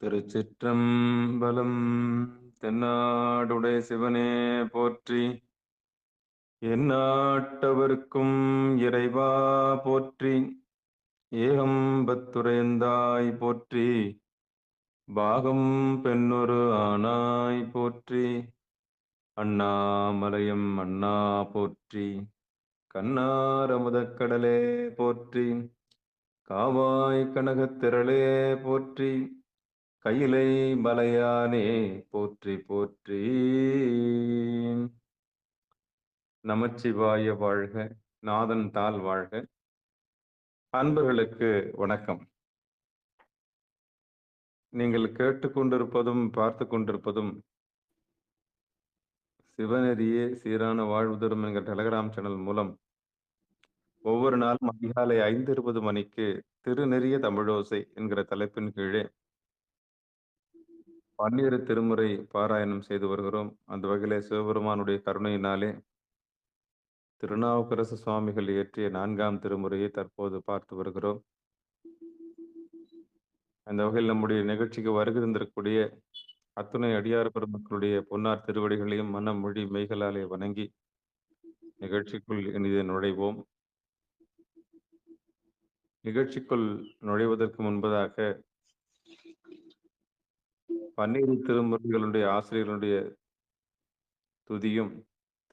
திருச்சிற்றம்பலம். தென்னாடுடைய சிவனே போற்றி, எந்நாட்டவர்க்கும் இறைவா போற்றி, ஏகம்பத்துரையந்தாய் போற்றி, பாகம் பெண்ணொரு ஆனாய் போற்றி, அண்ணாமலையம் அண்ணா போற்றி, கண்ணாரமுதக்கடலே போற்றி, காவாய் கனகத்திரளே போற்றி, கையிலை மலையானே போற்றி போற்றி. நமச்சிவாய வாழ்க, நாதன் தாள் வாழ்க. அன்பர்களுக்கு வணக்கம். நீங்கள் கேட்டுக்கொண்டிருப்பதும் பார்த்து கொண்டிருப்பதும் சிவநெறியே சீரான வாழ்வு தரும் என்கிற டெலகிராம் சேனல் மூலம் ஒவ்வொரு நாளும் அதிகாலை 5:20 மணிக்கு திருநெறிய தமிழோசை என்கிற தலைப்பின் கீழே 12 திருமுறை பாராயணம் செய்து வருகிறோம். அந்த வகையிலே சிவபெருமானுடைய கருணையினாலே திருநாவுக்கரசு சுவாமிகள் இயற்றிய 4ஆம் திருமுறையை தற்போது பார்த்து வருகிறோம். அந்த வகையில் நம்முடைய நிகழ்ச்சிக்கு வருகை தந்திருக்கக்கூடிய அத்துணை அடியார் பெருமக்களுடைய பொன்னார் திருவடிகளையும் மனம் மொழி மெய்களாலே வணங்கி நிகழ்ச்சிக்குள் இனிதே நுழைவோம். நிகழ்ச்சிக்குள் நுழைவதற்கு முன்பதாக 12 திருமுறைகளுடைய ஆசிரியர்களுடைய துதியும்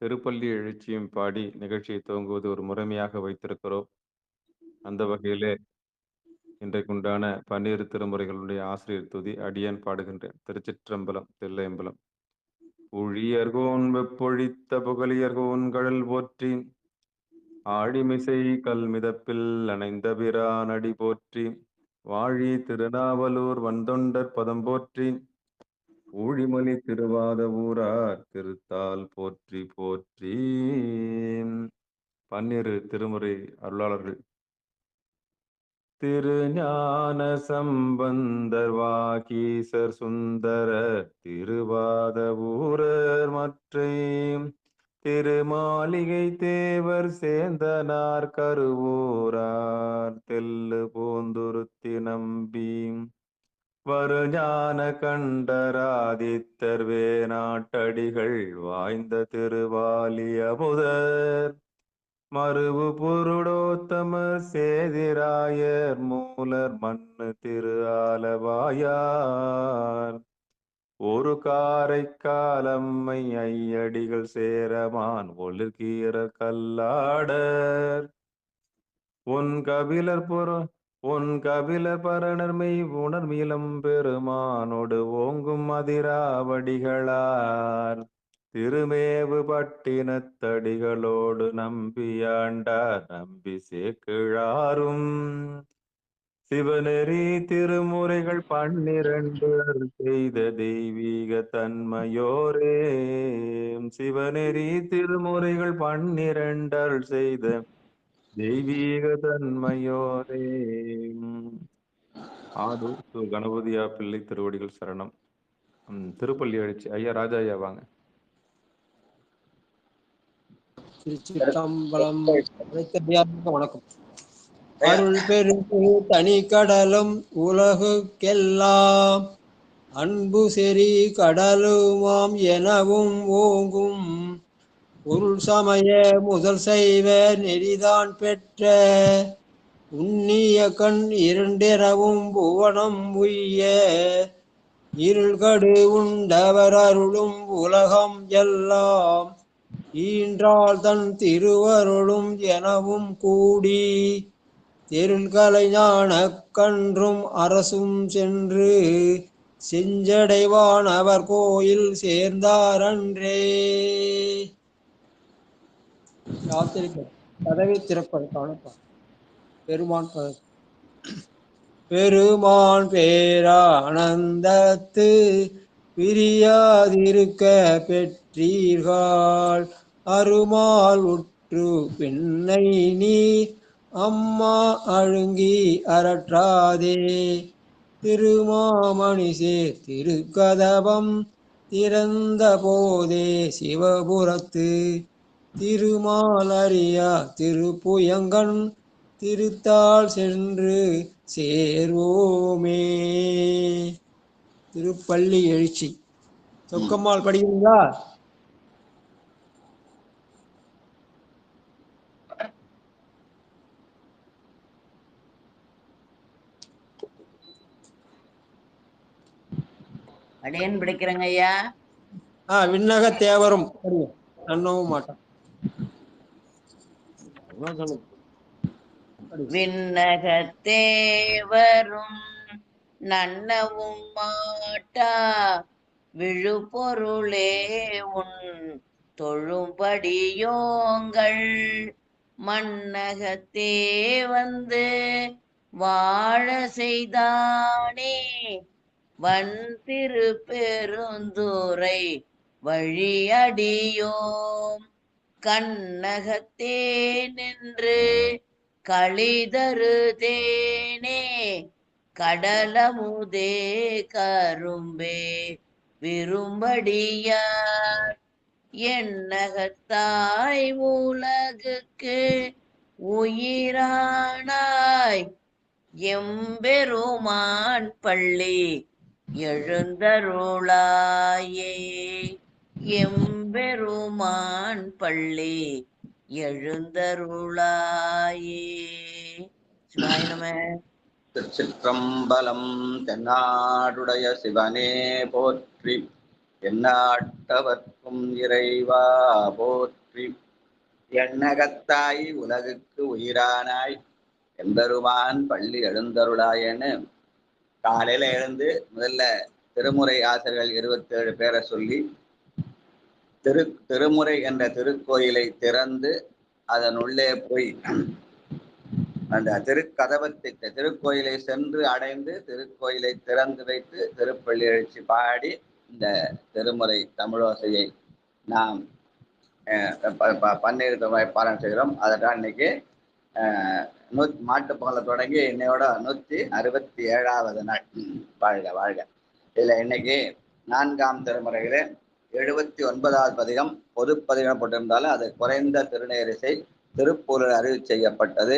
திருப்பள்ளி எழுச்சியும் பாடி நிகழ்ச்சியை துவங்குவது ஒரு முறைமையாக வைத்திருக்கிறோம். அந்த வகையிலே இன்றைக்குண்டான 12 திருமுறைகளுடைய ஆசிரியர் துதி அடியேன் பாடுகின்றேன். திருச்சிற்றம்பலம் தில்லையம்பலம். புழியர்கோன் வெப்பொழித்த புகழியர்கோன் கழல் போற்றி, ஆழிமிசை கல்மிதப்பில் அணைந்த பிரானடி போற்றி, வாழி திருநாவலூர் வந்தொண்டர் பதம் போற்றி, ஊழிமலி திருவாத ஊரார் திருத்தால் போற்றி போற்றி. 12 திருமுறை அருளாளர்கள் திருஞான சம்பந்தர் வாகீசர் சுந்தரர் திருவாத ஊரர் மற்றை திருமாளிகை தேவர் சேந்தனார் கருவூரார் தெல்லு பூந்துருத்தி நம்பி வருஞான கண்டராதித்தர் வேணாட்டடிகள் வாய்ந்த திருவாலி அமுதர் மருவு புருடோத்தமர் சேதிராயர் மூலர் மண்ணு திரு ஆலவாயார் ஒரு காரைக்காலம்மை ஐயடிகள் சேரமான் ஒளிர்கீரர் கல்லாடர் உன் கபிலர் பரணர்மை உணர்மீளம் பெருமானோடு ஓங்கும் அதிராவடிகளார் திருமேவு பட்டினத்தடிகளோடு நம்பியாண்டார் நம்பி சேக்கிழாரும் சிவநெறி திருமுறைகள் 12 செய்த தெய்வீக தன்மையோரே. சிவநெறி திருமுறைகள் 12 செய்த தெய்வீக தன்மையோரே. ஆதூர் கணபதியா பிள்ளை திருவடிகள் சரணம். திருப்பள்ளி எழுச்சி ஐயா ராஜா ஐயா வாங்க. திருச்சிற்றம்பலம். வணக்கம். அருள் பெருக்கு தனி கடலும் உலகுக்கெல்லாம் அன்பு செறி கடலுமாம் எனவும் ஓங்கும் உருள் சமய முதல் செய்வ நெறிதான் பெற்ற உன்னிய கண் இரண்டெனவும் புவனம் உய்ய இருள்கடு உண்டவர் அருளும் உலகம் எல்லாம் ஈன்றால் தன் திருவருளும் எனவும் கூடி தெருள்கலை ஞான கன்றும் அரசும் சென்று செஞ்சடைவான் அவர் கோயில் சேர்ந்தாரன்றே. கதவை திறப்பதற்கான பெருமான் பேரானந்தத்து பிரியாதிருக்க பெற்றீர்கள் அருமால் உற்று பின்னை நீர் அம்மா அழுங்கி அரற்றாதே திருமாமணிசே திருக்கதவம் திறந்த போதே சிவபுரத்து திருமாலரியா திருப்புயங்கன் திருத்தாள் சென்று சேர்வோமே. திருப்பள்ளி எழுச்சி. சொக்கம்மாள் படிக்கிறீங்களா? அடியன் பிடிக்கிறேங்க ஐயா. விண்ணக தேவரும் படிங்க, நன்னவும் மாட்டான். விண்ணகத்தேவரும் நன்னவும் மாட்டா விழுப்பொருளே உன் தொழும்படியோங்கள் மண்ணகத்தே வந்து வாழ செய்தானே வன் திரு பெருந்துரை வழியடியோம் கண்ணகத்தே நின்று களிதரு தேனே கடலமுதே கரும்பே விரும்படியார் எண்ணகத்தாய் உலகுக்கு உயிரானாய் எம்பெருமான் பள்ளி எழுந்தருளாயே எம்பெருமான் பள்ளி எழுந்தருளாயே. சிவாய நம. திருச்சிற்றம்பலம். தென்னாடுடைய சிவனே போற்றி, எந்நாட்டவர்க்கும் இறைவா போற்றி. எண்ணகத்தாய் உலகுக்கு உயிரானாய் எம்பெருமான் பள்ளி எழுந்தருளாயன்னு காலையில எழுந்து முதல்ல திருமுறை ஆசிரியர்கள் 27 பேரை சொல்லி திருமுறை என்ற திருக்கோயிலை திறந்து அதனுள்ளே போய் அந்த திருக்கோயிலை சென்று அடைந்து திருக்கோயிலை திறந்து வைத்து திருப்பள்ளி எழுச்சி பாடி இந்த திருமுறை தமிழோசையை நாம் பன்னீர் பாராயணம் செய்கிறோம். அதனால் இன்னைக்கு மாட்டு பொங்கலை தொடங்கி இன்னையோட 167வது நாள். வாழ்க வாழ்க. இதுல இன்னைக்கு 4ஆம் திருமுறையில 79வது பதிகம் பொதுப்பதிகம் போட்டிருந்தாலும் அது குறைந்த திருநேரிசை திருப்பூரில் அறிவு செய்யப்பட்டது.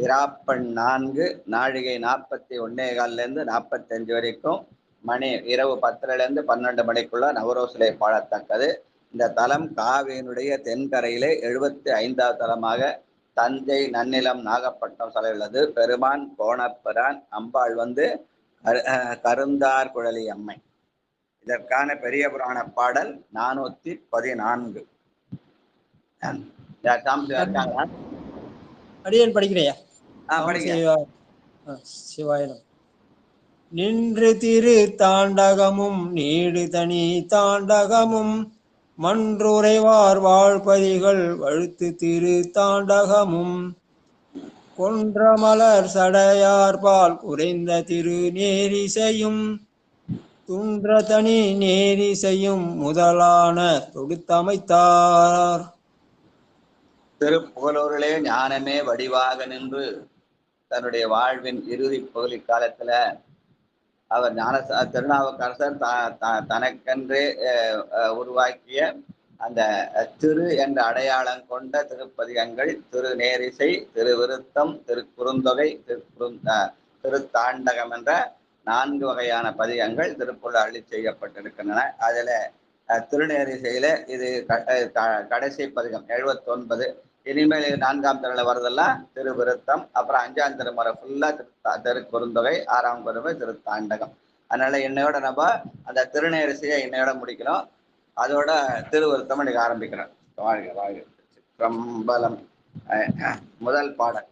இராப்பண் 4 நாழிகை 41:15 45 வரைக்கும் மணி இரவு 10 to 12 மணிக்குள்ள நவரோசிலை பாடத்தக்கது. இந்த தலம் காவியினுடைய தென்கரையிலே 75வது தலமாக தஞ்சை நன்னிலம் நாகப்பட்டினம் சாலை உள்ளது. பெருமான் கோணப்பிரான், அம்பாள் கருந்தார் குழலி அம்மை. இதற்கான பெரிய புராண பாடல் 414. அடியன் படிக்கிறையா? படிக்க. சிவாயனம். நின்று திரு தாண்டகமும் நீடு தனி தாண்டகமும் மன்றுரைவார் வாழ்பதிகள் வழுத்து திரு தாண்டகமும் கொன்றமலர் சடையார்பால் குறைந்த திரு நேரிசையும் துன்ற தனி நேரிசையும் முதலான தொடுத்தமைத்தார். திருப்புகலூரிலே ஞானமே வடிவாக நின்று தன்னுடைய வாழ்வின் இறுதி பகுதி காலத்துல அவர் திருநாவுக்கரசர் தனக்கென்றே உருவாக்கிய அந்த திரு என்ற அடையாளம் கொண்ட திருப்பதிகங்கள் திருநேரிசை, திருவிருத்தம், திருக்குறுந்தொகை, திருத்தாண்டகம் என்ற 4 வகையான பதிகங்கள் திருப்புகழ் அருளி செய்யப்பட்டிருக்கின்றன. அதுல திருநேரிசையில இது கடைசி பதிகம் 79. இனிமேல் 4ஆம் திருமுறை வருதெல்லாம் திருவிருத்தம், அப்புறம் 5ஆம் திருமுறை ஃபுல்லா திருக்குறுந்தொகை, 6ஆம் திருமுறை திருத்தாண்டகம். அதனால இன்னையோட நம்ம அந்த திருநேரிசையை இன்னையோட முடிக்கணும். அதோட திருவிருத்தம் இன்னைக்கு ஆரம்பிக்கிறோம். வாழ்க வாழ்க. சிற்றம்பலம். முதல் பாடல்.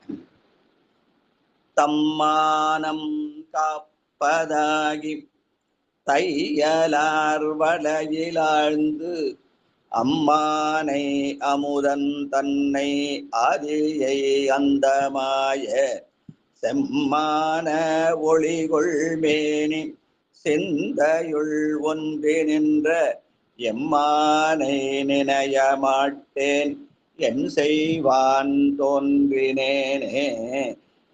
தம்மானம் காப்பதாகி தையலார் வளையிலாழ்ந்து அம்மானை அமுதன் தன்னை ஆதியை அந்தமாய செம்மான ஒளிகொள் மேனி சிந்தையுள் ஒன்றி நின்ற எம்மானை நினைய மாட்டேன் என் செய்வான் தோன்றினேனே.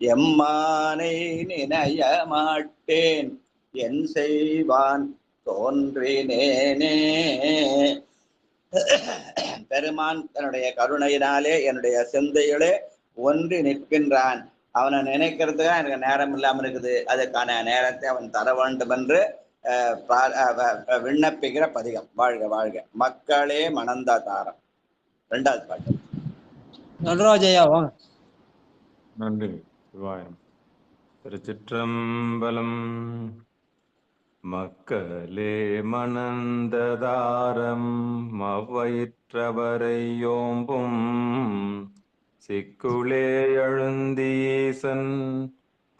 எம்மானை நினைய மாட்டேன் என் செய்வான் தோன்றினேனே. பெருமான் தன்னுடைய கருணையினாலே என்னுடைய சிந்தையிலே ஒன்றி நிற்கின்றான். அவனை நினைக்கிறதுக்கு எனக்கு நேரம் இல்லாமல் இருக்குது. அதுக்கான நேரத்தை அவன் தர வேண்டும் என்று விண்ணப்பிக்கிற பதிகம். வாழ்க வாழ்க. மக்களே மணந்த தாரம். 2வது பாட்டு. நடராஜையா வாங்க. நன்றி. சிவாயம். திருச்சிற்றம்பலம். மக்களே மணந்ததாரம் மவ்வயிற்றவரை யோம்பும் சிக்குளே எழுந்தீசன்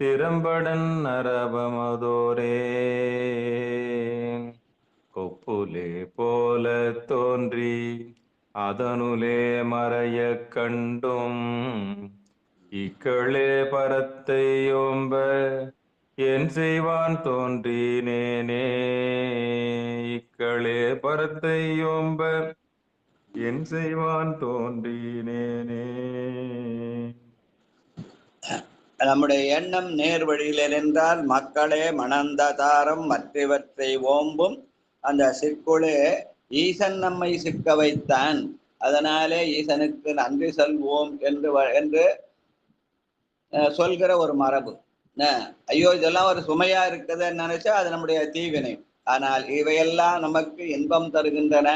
திறம்படன் நரபமதோரே கொப்புலே போல தோன்றி அதனுலே மறைய கண்டும் இக்களே பரத்தை யோம்ப என் செய்வான் தோன்றினேனே இக்களே பரத்தை யோம்ப என் செய்வான் தோன்றினேனே. நம்முடைய எண்ணம் நேர் வழியில் இருந்தால் மக்களே மணந்த தாரம் மற்றவற்றை ஓம்பும் அந்த சிற்குளே ஈசன் நம்மை சிக்க வைத்தான், அதனாலே ஈசனுக்கு நன்றி சொல்வோம் என்று சொல்கிற ஒரு மரபு. ஐயோ இதெல்லாம் ஒரு சுமையா இருக்குதுன்னு நினைச்சா அது நம்முடைய தீவினை. ஆனால் இவையெல்லாம் நமக்கு இன்பம் தருகின்றன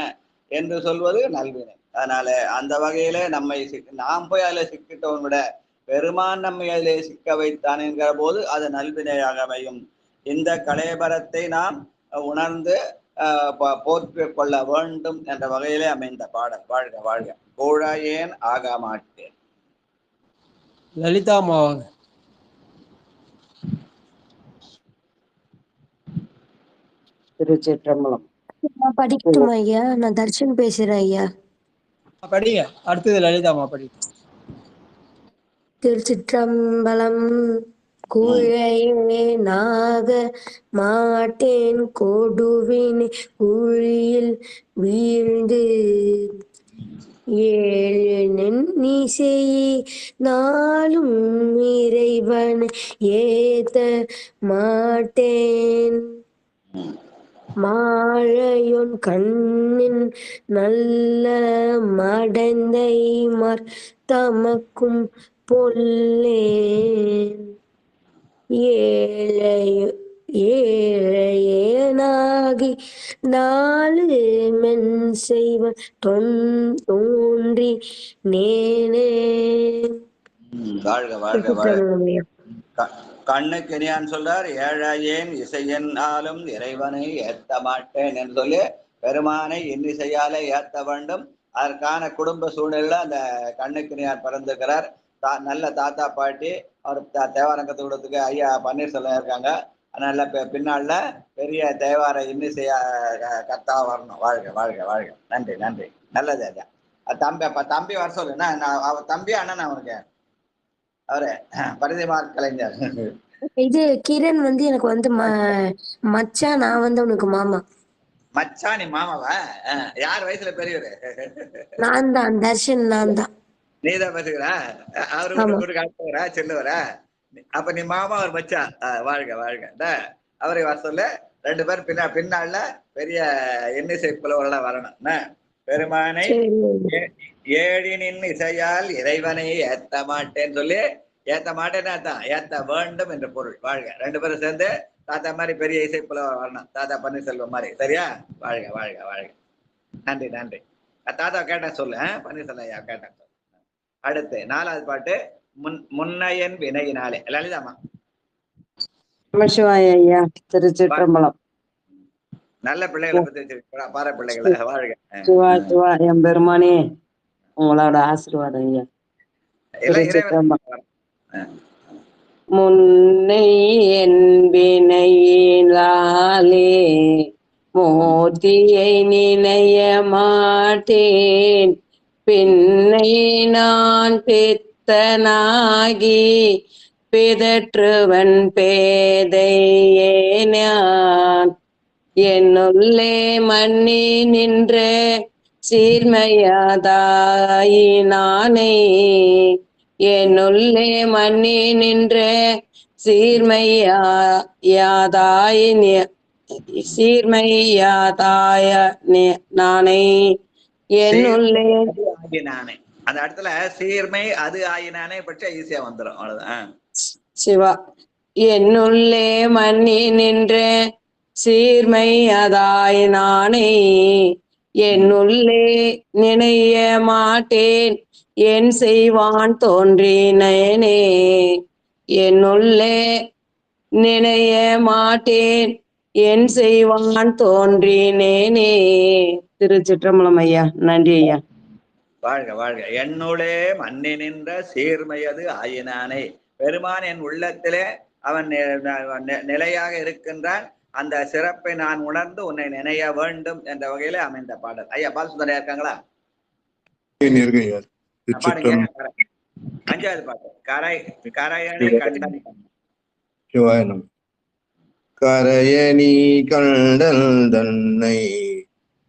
என்று சொல்வது நல்வினை. அதனால அந்த வகையில நாம் போய் அதில் சிக்கிட்டவன் விட பெருமான் நம்மை அதிலே சிக்க வைத்தான் என்கிற போது அது நல்வினையாக அமையும். இந்த கலேபரத்தை நாம் உணர்ந்து போற்றி கொள்ள வேண்டும் என்ற வகையிலே அமைந்த பாடல். வாழ்க வாழ்க. கோழாயேன் ஆக மாட்டேன். லலிதா அம்மா வாங்க. திருச்சிற்றம்பலம். படிக்கட்டுமா ஐயா? நான் தர்ஷன் பேசுறேன் ஐயா. படிங்க. அடுத்தது லலிதா அம்மா படி. திருச்சிற்றம்பலம். குழையே நாக மாட்டேன் கொடுவின் குழியில் வீழ்ந்து ஏழெண்ணிசை நாளும் இறைவன் ஏத்த மாட்டேன் மாழையொன் கண்ணின் நல்ல மடந்தை தமக்கும் பொல்லேன் ஏழையேனாகி நாலு மென் செய்வன் தோன்றி நேனே. வாழ்க வாழ்க வாழ்க. கண்ணுக்கு இனியான் சொல்றார், ஏழையேன் இசையன் ஆளும் இறைவனை ஏத்த மாட்டேன் என்று சொல்லி பெருமானை இன்னிசையாலே ஏத்த வேண்டும். அதற்கான குடும்ப சூழ்நிலை அந்த கண்ணுக்கு இனியார் பிறந்திருக்கிறார். நல்ல தாத்தா பாட்டி அவர் தேவாரம் கற்றுக் கொடுத்துக்கு ஐயா பன்னீர்செல்வம் இருக்காங்க. அதனால பின்னால பெரிய தேவார இன்னிசையா கத்தா வரணும். வாழ்க வாழ்க வாழ்க. நன்றி நன்றி. நல்லது ஐயா. தம்பி வர சொல்லுன்னா அவர் தம்பி அண்ணன் அவனுக்கு அவரு பரிதிமார் கலைஞர். இது கிரண் வந்து எனக்கு வந்து மச்சான், நான் வந்து உனக்கு மாமா. மச்சான் நீ மாமாவா? யார் வயசுல பெரியவரு? நான் தான் தர்ஷன். நான் தான். நீதான் பேசுகிறா? அவரு ஒரு காலத்துவரா செல்லுவரா? அப்ப நீ மாமா அவர் மச்சான். வாழ்க வாழ்க. அவரை வர சொல்ல. 2 பேர் பின்னால பெரிய இன்னிசை புலவர்களா வரணும். பெருமானை ஏழினின் இசையால் இறைவனை ஏத்த மாட்டேன்னு சொல்லி ஏத்த மாட்டேன்னா தான் ஏத்த வேண்டும் என்ற பொருள். வாழ்க. 2 பேரும் சேர்ந்து தாத்தா மாதிரி பெரிய இசை புலவர் வரணும். தாத்தா பன்னீர்செல்வம் மாதிரி. சரியா? வாழ்க வாழ்க வாழ்க. நன்றி நன்றி. தாத்தா கேட்டேன் சொல்லு. பன்னீர்செல்வம் ஐயா கேட்டேன் சொல்லு. அடுத்து 4வது பாட்டு முன்னையன் வினையினாலே. லலிதாமா. நமசிவாய ஐயா. திருச்சிற்றம்பலம். நல்ல பிள்ளைகளை பத்தி வச்சிருக்கா? பார பிள்ளைகளை. வாழ்க. சிவா சிவா என் பெருமானே உங்களோட ஆசீர்வாதம் ஐயா. திருச்சிற்றம்பலம். முன்னை என்பினையினாலே மோதியை நினைய மாட்டேன் பின்னை நான் பித்தனாகி பிதற்றுவன் பேதையேனான் என்னுள்ளே மன்னி நின்ற சீர்மையாதாயினானே என்னுள்ளே மன்னி நின்ற சீர்மையாதாய நானே என்னுள்ளே ஆகினானே. அந்த இடத்துல சீர்மை அது ஆயினானே பற்றி ஈஸியா வந்துடும். அவ்வளவுதான். சிவா. என்னுள்ளே மன்னி நின்ற சீர்மை அதாய் நானே என்னுள்ளே நினைய மாட்டேன் என் செய்வான் தோன்றினேனே என்னுள்ளே நினைய மாட்டேன் என் செய்வான் தோன்றினேனே. திருச்சிற்றம்பலம் ஐயா. நன்றி ஐயா. வாழ்க வாழ்க. என்னுளே மன்னி நின்ற சீர்மையது ஆயினானே. பெருமான் என் உள்ளத்திலே அவன் நிலையாக இருக்கின்றான். அந்த சிறப்பை நான் உணர்ந்து உன்னை நினைய வேண்டும் என்ற வகையில அமைந்த பாடல். ஐயா பாலசுந்தரையா இருக்காங்களா? அஞ்சாவது பாட்டு கரையணி கண்டன். கரையணி கண்டல் தன்னை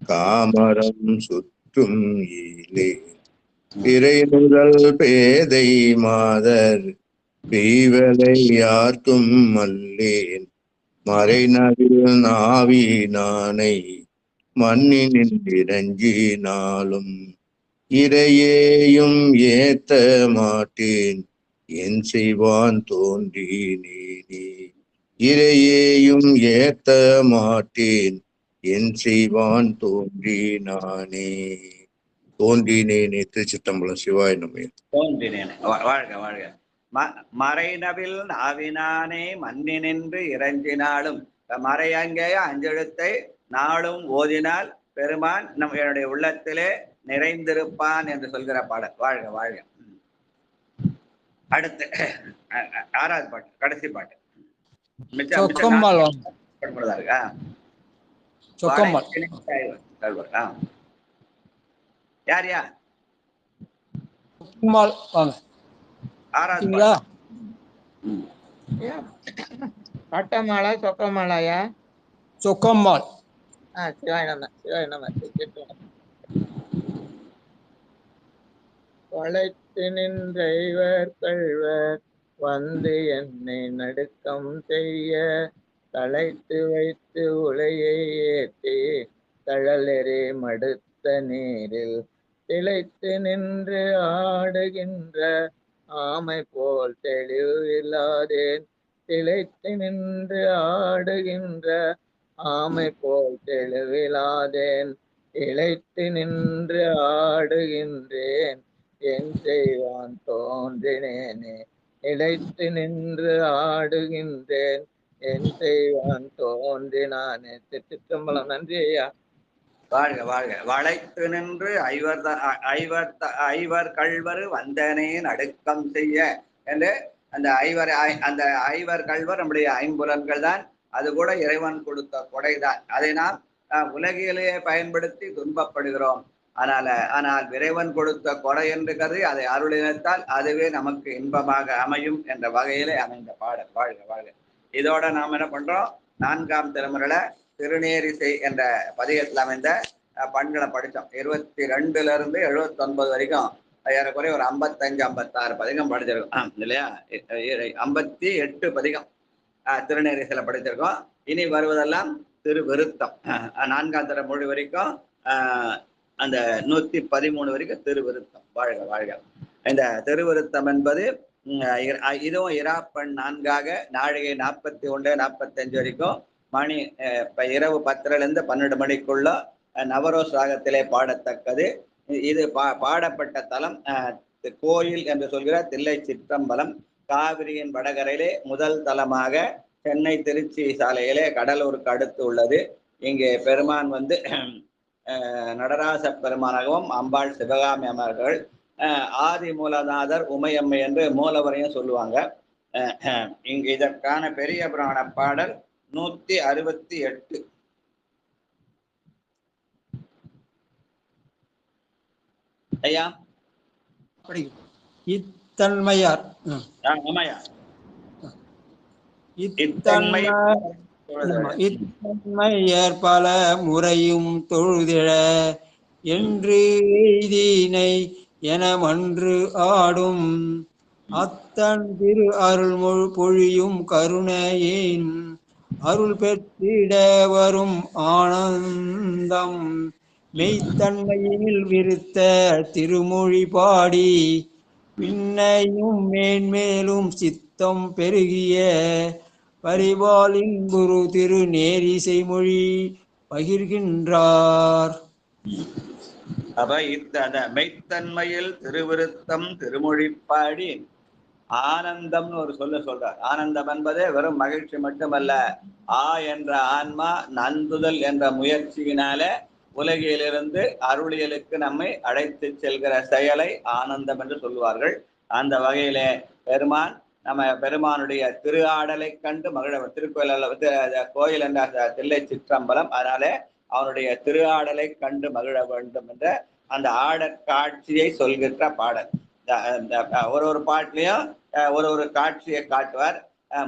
காமரம் சுற்றும் ஈலே பிறை முதல் பேதை மாதர் பீவலை யார்க்கும் அல்லேன் மறைநவில் நாவி நானை மன்னி நின்றிரஞ்சினாலும் இறையேயும் ஏத்த மாட்டேன் என் செய்வான் தோன்றினேனே இறையேயும் ஏத்த மாட்டேன் என் செய்வான் தோன்றினானே திருச்சிற்றம்பலம். சிவாய நம. தோன்றினேனே. வாழ்க வாழ்க. மறைநவில் நாவினானே மன்னி நின்று இறஞ்சினாலும். மறையங்கேய அஞ்செழுத்தை நாளும் ஓதினால் பெருமான் என்னுடைய உள்ளத்திலே நிறைந்திருப்பான் என்று சொல்கிற பாடல். வாழ்க வாழ்க. அடுத்து ஆறாவது பாட்டு, கடைசி பாட்டு. யார் யா? பட்டமாலா சொக்கமாலாயா? சொக்கம்மாள். சிவாய நம சிவாய நம. வளைத்து நின்ற இவர் கள்வர் வந்து என்னை நடுக்கம் செய்ய தலைத்து வைத்து உலையை ஏற்றி தழலெறி மடுத்த நீரில் திளைத்து நின்று ஆடுகின்ற ஆமை போல் தெளிவு இல்லாதேன் திளைத்து நின்று ஆடுகின்ற ஆமை போல் தெளிவிலாதேன் இளைத்து நின்று ஆடுகின்றேன் என் செய்வான் தோன்றினேனே இளைத்து நின்று ஆடுகின்றேன் என் செய்வான் தோன்றினானே. திருச்சிற்றம்பலம். நன்றி ஐயா. வாழ்க வாழ்க. வளைத்து நின்று ஐவர் கள்வர் வந்தனே நடுக்கம் செய்ய என்று அந்த ஐவர் கள்வர் நம்முடைய ஐம்புலன்கள் தான். அது கூட இறைவன் கொடுத்த கொடைதான். அதை நாம் உலகிலேயே பயன்படுத்தி துன்பப்படுகிறோம். ஆனால் இறைவன் கொடுத்த கொடை என்று கருதி அதை அருளினத்தால் அதுவே நமக்கு இன்பமாக அமையும் என்ற வகையிலே அமைந்த பாடல். வாழ்க வாழ்க. இதோட நாம் என்ன பண்றோம்? 4ஆம் திருமுறையில திருநேரிசை என்ற பதிகத்தில் அமைந்த பண்களை படித்தோம். 22 இருந்து 79 வரைக்கும் ஏறக்குறைய ஒரு 55-56 பதிகம் படிச்சிருக்கோம் இல்லையா? 58 பதிகம் திருநேரிசையில படிச்சிருக்கோம். இனி வருவதெல்லாம் திருவிருத்தம். 4ஆம் திருமொழி வரைக்கும் அந்த 113 வரைக்கும் திருவிருத்தம். வாழ்க வாழ்க. இந்த திருவிருத்தம் என்பது இதுவும் இராப்பண் 4ஆக நாழிகை 41-45 வரைக்கும் மணி இரவு 10 to 12 மணிக்குள்ள நவரோஸ் ராகத்திலே பாடத்தக்கது. இது பாடப்பட்ட தலம் கோயில் என்று சொல்கிற தில்லை சிற்றம்பலம். காவிரியின் வடகரையிலே முதல் தலமாக சென்னை திருச்சி சாலையிலே கடலூருக்கு அடுத்து உள்ளது. இங்கே பெருமான் வந்து நடராச பெருமானாகவும் அம்பாள் சிவகாமி அம்மர்கள் ஆதி மூலநாதர் உமையம்மை என்று மூலவரையும் சொல்லுவாங்க. இங்கு இதற்கான பெரிய புராண பாடல் 168. ஐயா இத்தன்மையார். இத்தன்மையர் பல முறையும் தொழுதிழ என்று எய்தினை என மன்று ஆடும் அத்தன் திரு அருள் பொழியும் கருணையின் அருள் பெற்றிட வரும் ஆனந்தம் மெய்த்தன்மையில் விருத்த திருமொழி பாடி பின்னையும் மேன்மேலும் சித்தம் பெருகிய பரிபால் இன்புறு திரு நேரிசை மொழி பகிர்கின்றார். அப்ப அந்த மெய்த்தன்மையில் திருவிருத்தம் திருமொழிப்பாடி ஆனந்தம்னு ஒரு சொல்றார். ஆனந்தம் என்பது வெறும் மகிழ்ச்சி மட்டுமல்ல, என்ற ஆன்மா நந்துதல் என்ற முயற்சியினால உலகிலிருந்து அருளியலுக்கு நம்மை அழைத்து செல்கிற செயலை ஆனந்தம் என்று சொல்லுவார்கள். அந்த வகையிலே நம்ம பெருமானுடைய திரு ஆடலை கண்டு மகிழ திருக்கோயில் கோயில் என்ற தில்லை சிற்றம்பலம். அதனால அவனுடைய திரு ஆடலை கண்டு மகிழ வேண்டும் என்ற அந்த ஆடற் காட்சியை சொல்கின்ற பாடல். ஒரு பாட்டிலையும் ஒரு காட்சியை காட்டுவார்.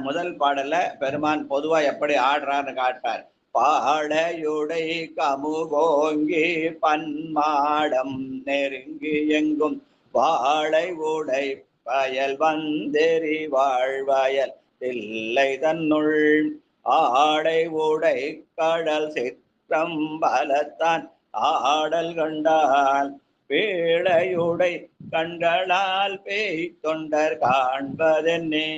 முதல் பாடல்ல பெருமான் பொதுவா எப்படி ஆடுறான்னு காட்டுவார். பாடையுடை கமுகோங்கி பன்மாடம் நெருங்கி எங்கும் வாழை உடை வயல் வந்தெறி வாழ்வயல் தில்லை தன்னுள் ஆடை உடை கடல் சிற்றம்பலத்தான் ஆடல் கண்டால் பேழையுடை கண்களால் பேய் தொண்டர் காண்பதென்னே.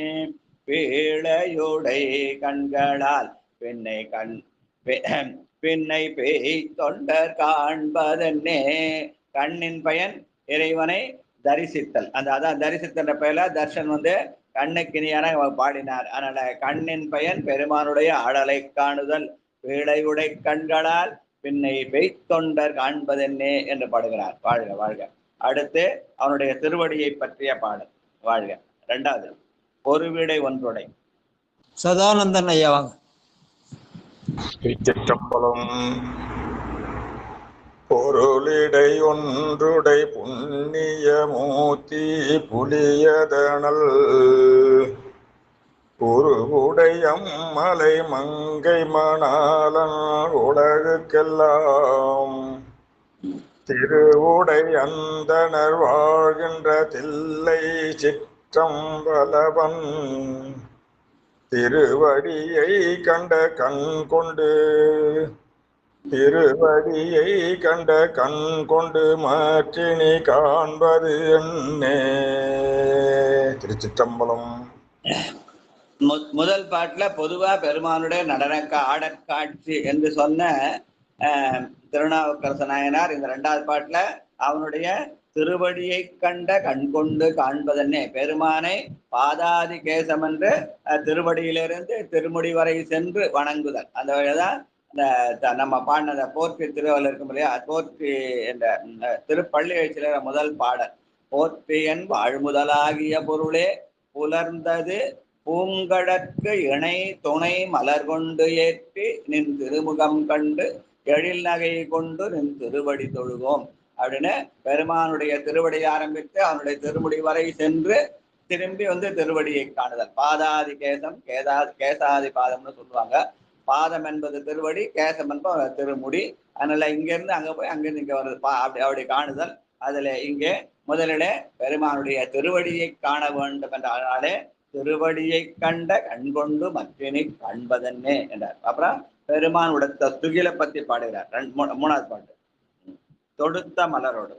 பேழையுடை கண்களால் பின்னை பேய் தொண்டர் காண்பதென்னே. கண்ணின் பயன் இறைவனை தரிசித்தல். அதான் தரிசித்தல் பெயர்ல தர்ஷன் கண்ணுக்கினியான பாடினார். அதனால கண்ணின் பயன் பெருமானுடைய ஆடலை காணுதல். பேழையுடை கண்களால் பின்னை பெய்த்தொண்டர் காண்பதென்னே என்று பாடுகிறார். வாழ்க வாழ்க. அடுத்து அவனுடைய திருவடியை பற்றிய பாடல். வாழ்க. இரண்டாவது பொருவிடை ஒன்றுடை. சதானந்தன் ஐயா வாங்க. திருச்சிற்றம்பலம். பொருளிடை ஒன்றுடை புண்ணிய மூர்த்தி புலியதனல் உருவுடை அம்மலை மங்கை மணாலன் உலகுக்கெல்லாம் திருவுடை அந்தனர் வாழ்கின்ற தில்லை சிற்றம்பலவன் திருவடியை கண்ட கண் கொண்டு மாற்றினி காண்பது என்னே. திருச்சிற்றம்பலம். முதல் பாட்டுல பொதுவா பெருமானுடைய ஆடற்காட்சி என்று சொன்ன திருநாவுக்கரசு நாயனார் இந்த இரண்டாவது பாட்டுல அவனுடைய திருவடியை கண்ட கண் கொண்டு காண்பதென்னே. பெருமானை பாதாதி கேசம் என்று திருவடியிலிருந்து திருமுடி வரை சென்று வணங்குதல். அந்த வகைதான் இந்த நம்ம பாடின போற்றி திருவள்ளுவர் இருக்கும் இல்லையா, போற்றி என்ற திருப்பள்ளி எழுச்சியில முதல் பாடல். போற்றியன் வாழ்முதலாகிய பொருளே புலர்ந்தது பூங்கடற்கு இணை துணை மலர் கொண்டு ஏற்றி நின் திருமுகம் கண்டு எழில் நகை கொண்டு நின் திருவடி தொழுவோம் அப்படின்னு பெருமானுடைய திருவடியை ஆரம்பித்து அவனுடைய திருமுடி வரை சென்று திரும்பி திருவடியை காணுதல். பாதாதி கேசம் கேசாதி பாதம்னு சொல்லுவாங்க. பாதம் என்பது திருவடி, கேசம் என்பது திருமுடி. அதனால இங்கிருந்து அங்க போய் அங்கிருந்து இங்க வருது அப்படி காணுதல். அதுல இங்கே முதலிலே பெருமானுடைய திருவடியை காண வேண்டும் என்றாலே திருவடியை கண்ட கண்கொண்டு மற்றினை காண்பதென்னே என்றார். அப்புறம் பெருமான் உடுத்த துகிலை பத்தி பாடுகிறார். மூணாவது பாட்டு தொடுத்த மலரோடு.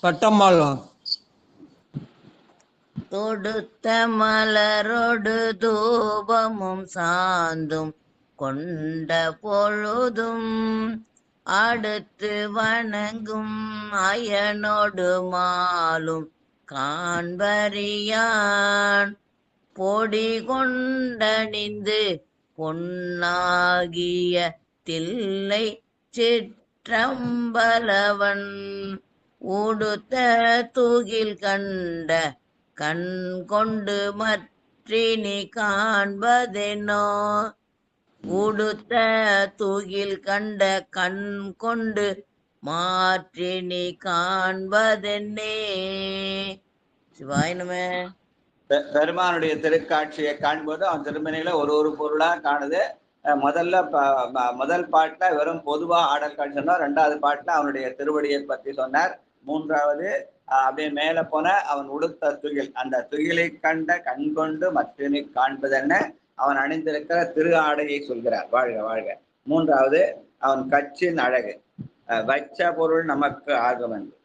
பட்டம்மாள் தொடுத்த மலரோடு தூபமும் சாந்தும் கொண்ட பொழுதும் அடுத்து வணங்கும் அயனோடு மாலும் காண்பறியான் பொடி கொண்டணிந்து பொன்னாகிய தில்லை சிற்றம்பலவன் உடுத்த தூகில் கண்ட கண் கொண்டு மற்றினி காண்பதென்னோ. உடுத்த தூகில் கண்ட கண் கொண்டு மாற்றினி காண்பதென்னே. சிவாயினமே. பெருமானுடைய திருக்காட்சியை காண்போது அவன் திருமணியில ஒரு பொருளா காணுது. முதல் பாட்டுல வெறும் பொதுவா ஆடல் காட்சி சொன்னார். ரெண்டாவது பாட்டுல அவனுடைய திருவடியை பற்றி சொன்னார். மூன்றாவது அப்படியே மேல போன அவன் உடுத்த துகில், அந்த துகிலை கண்ட கண் கொண்டு மற்றினை காண்பதென்ன அவன் அணிந்திருக்கிற திரு ஆடையை சொல்கிறார். வாழ்க வாழ்க. மூன்றாவது அவன் கச்சின் அழகு. வச்ச பொருள் நமக்கு ஆகும் என்று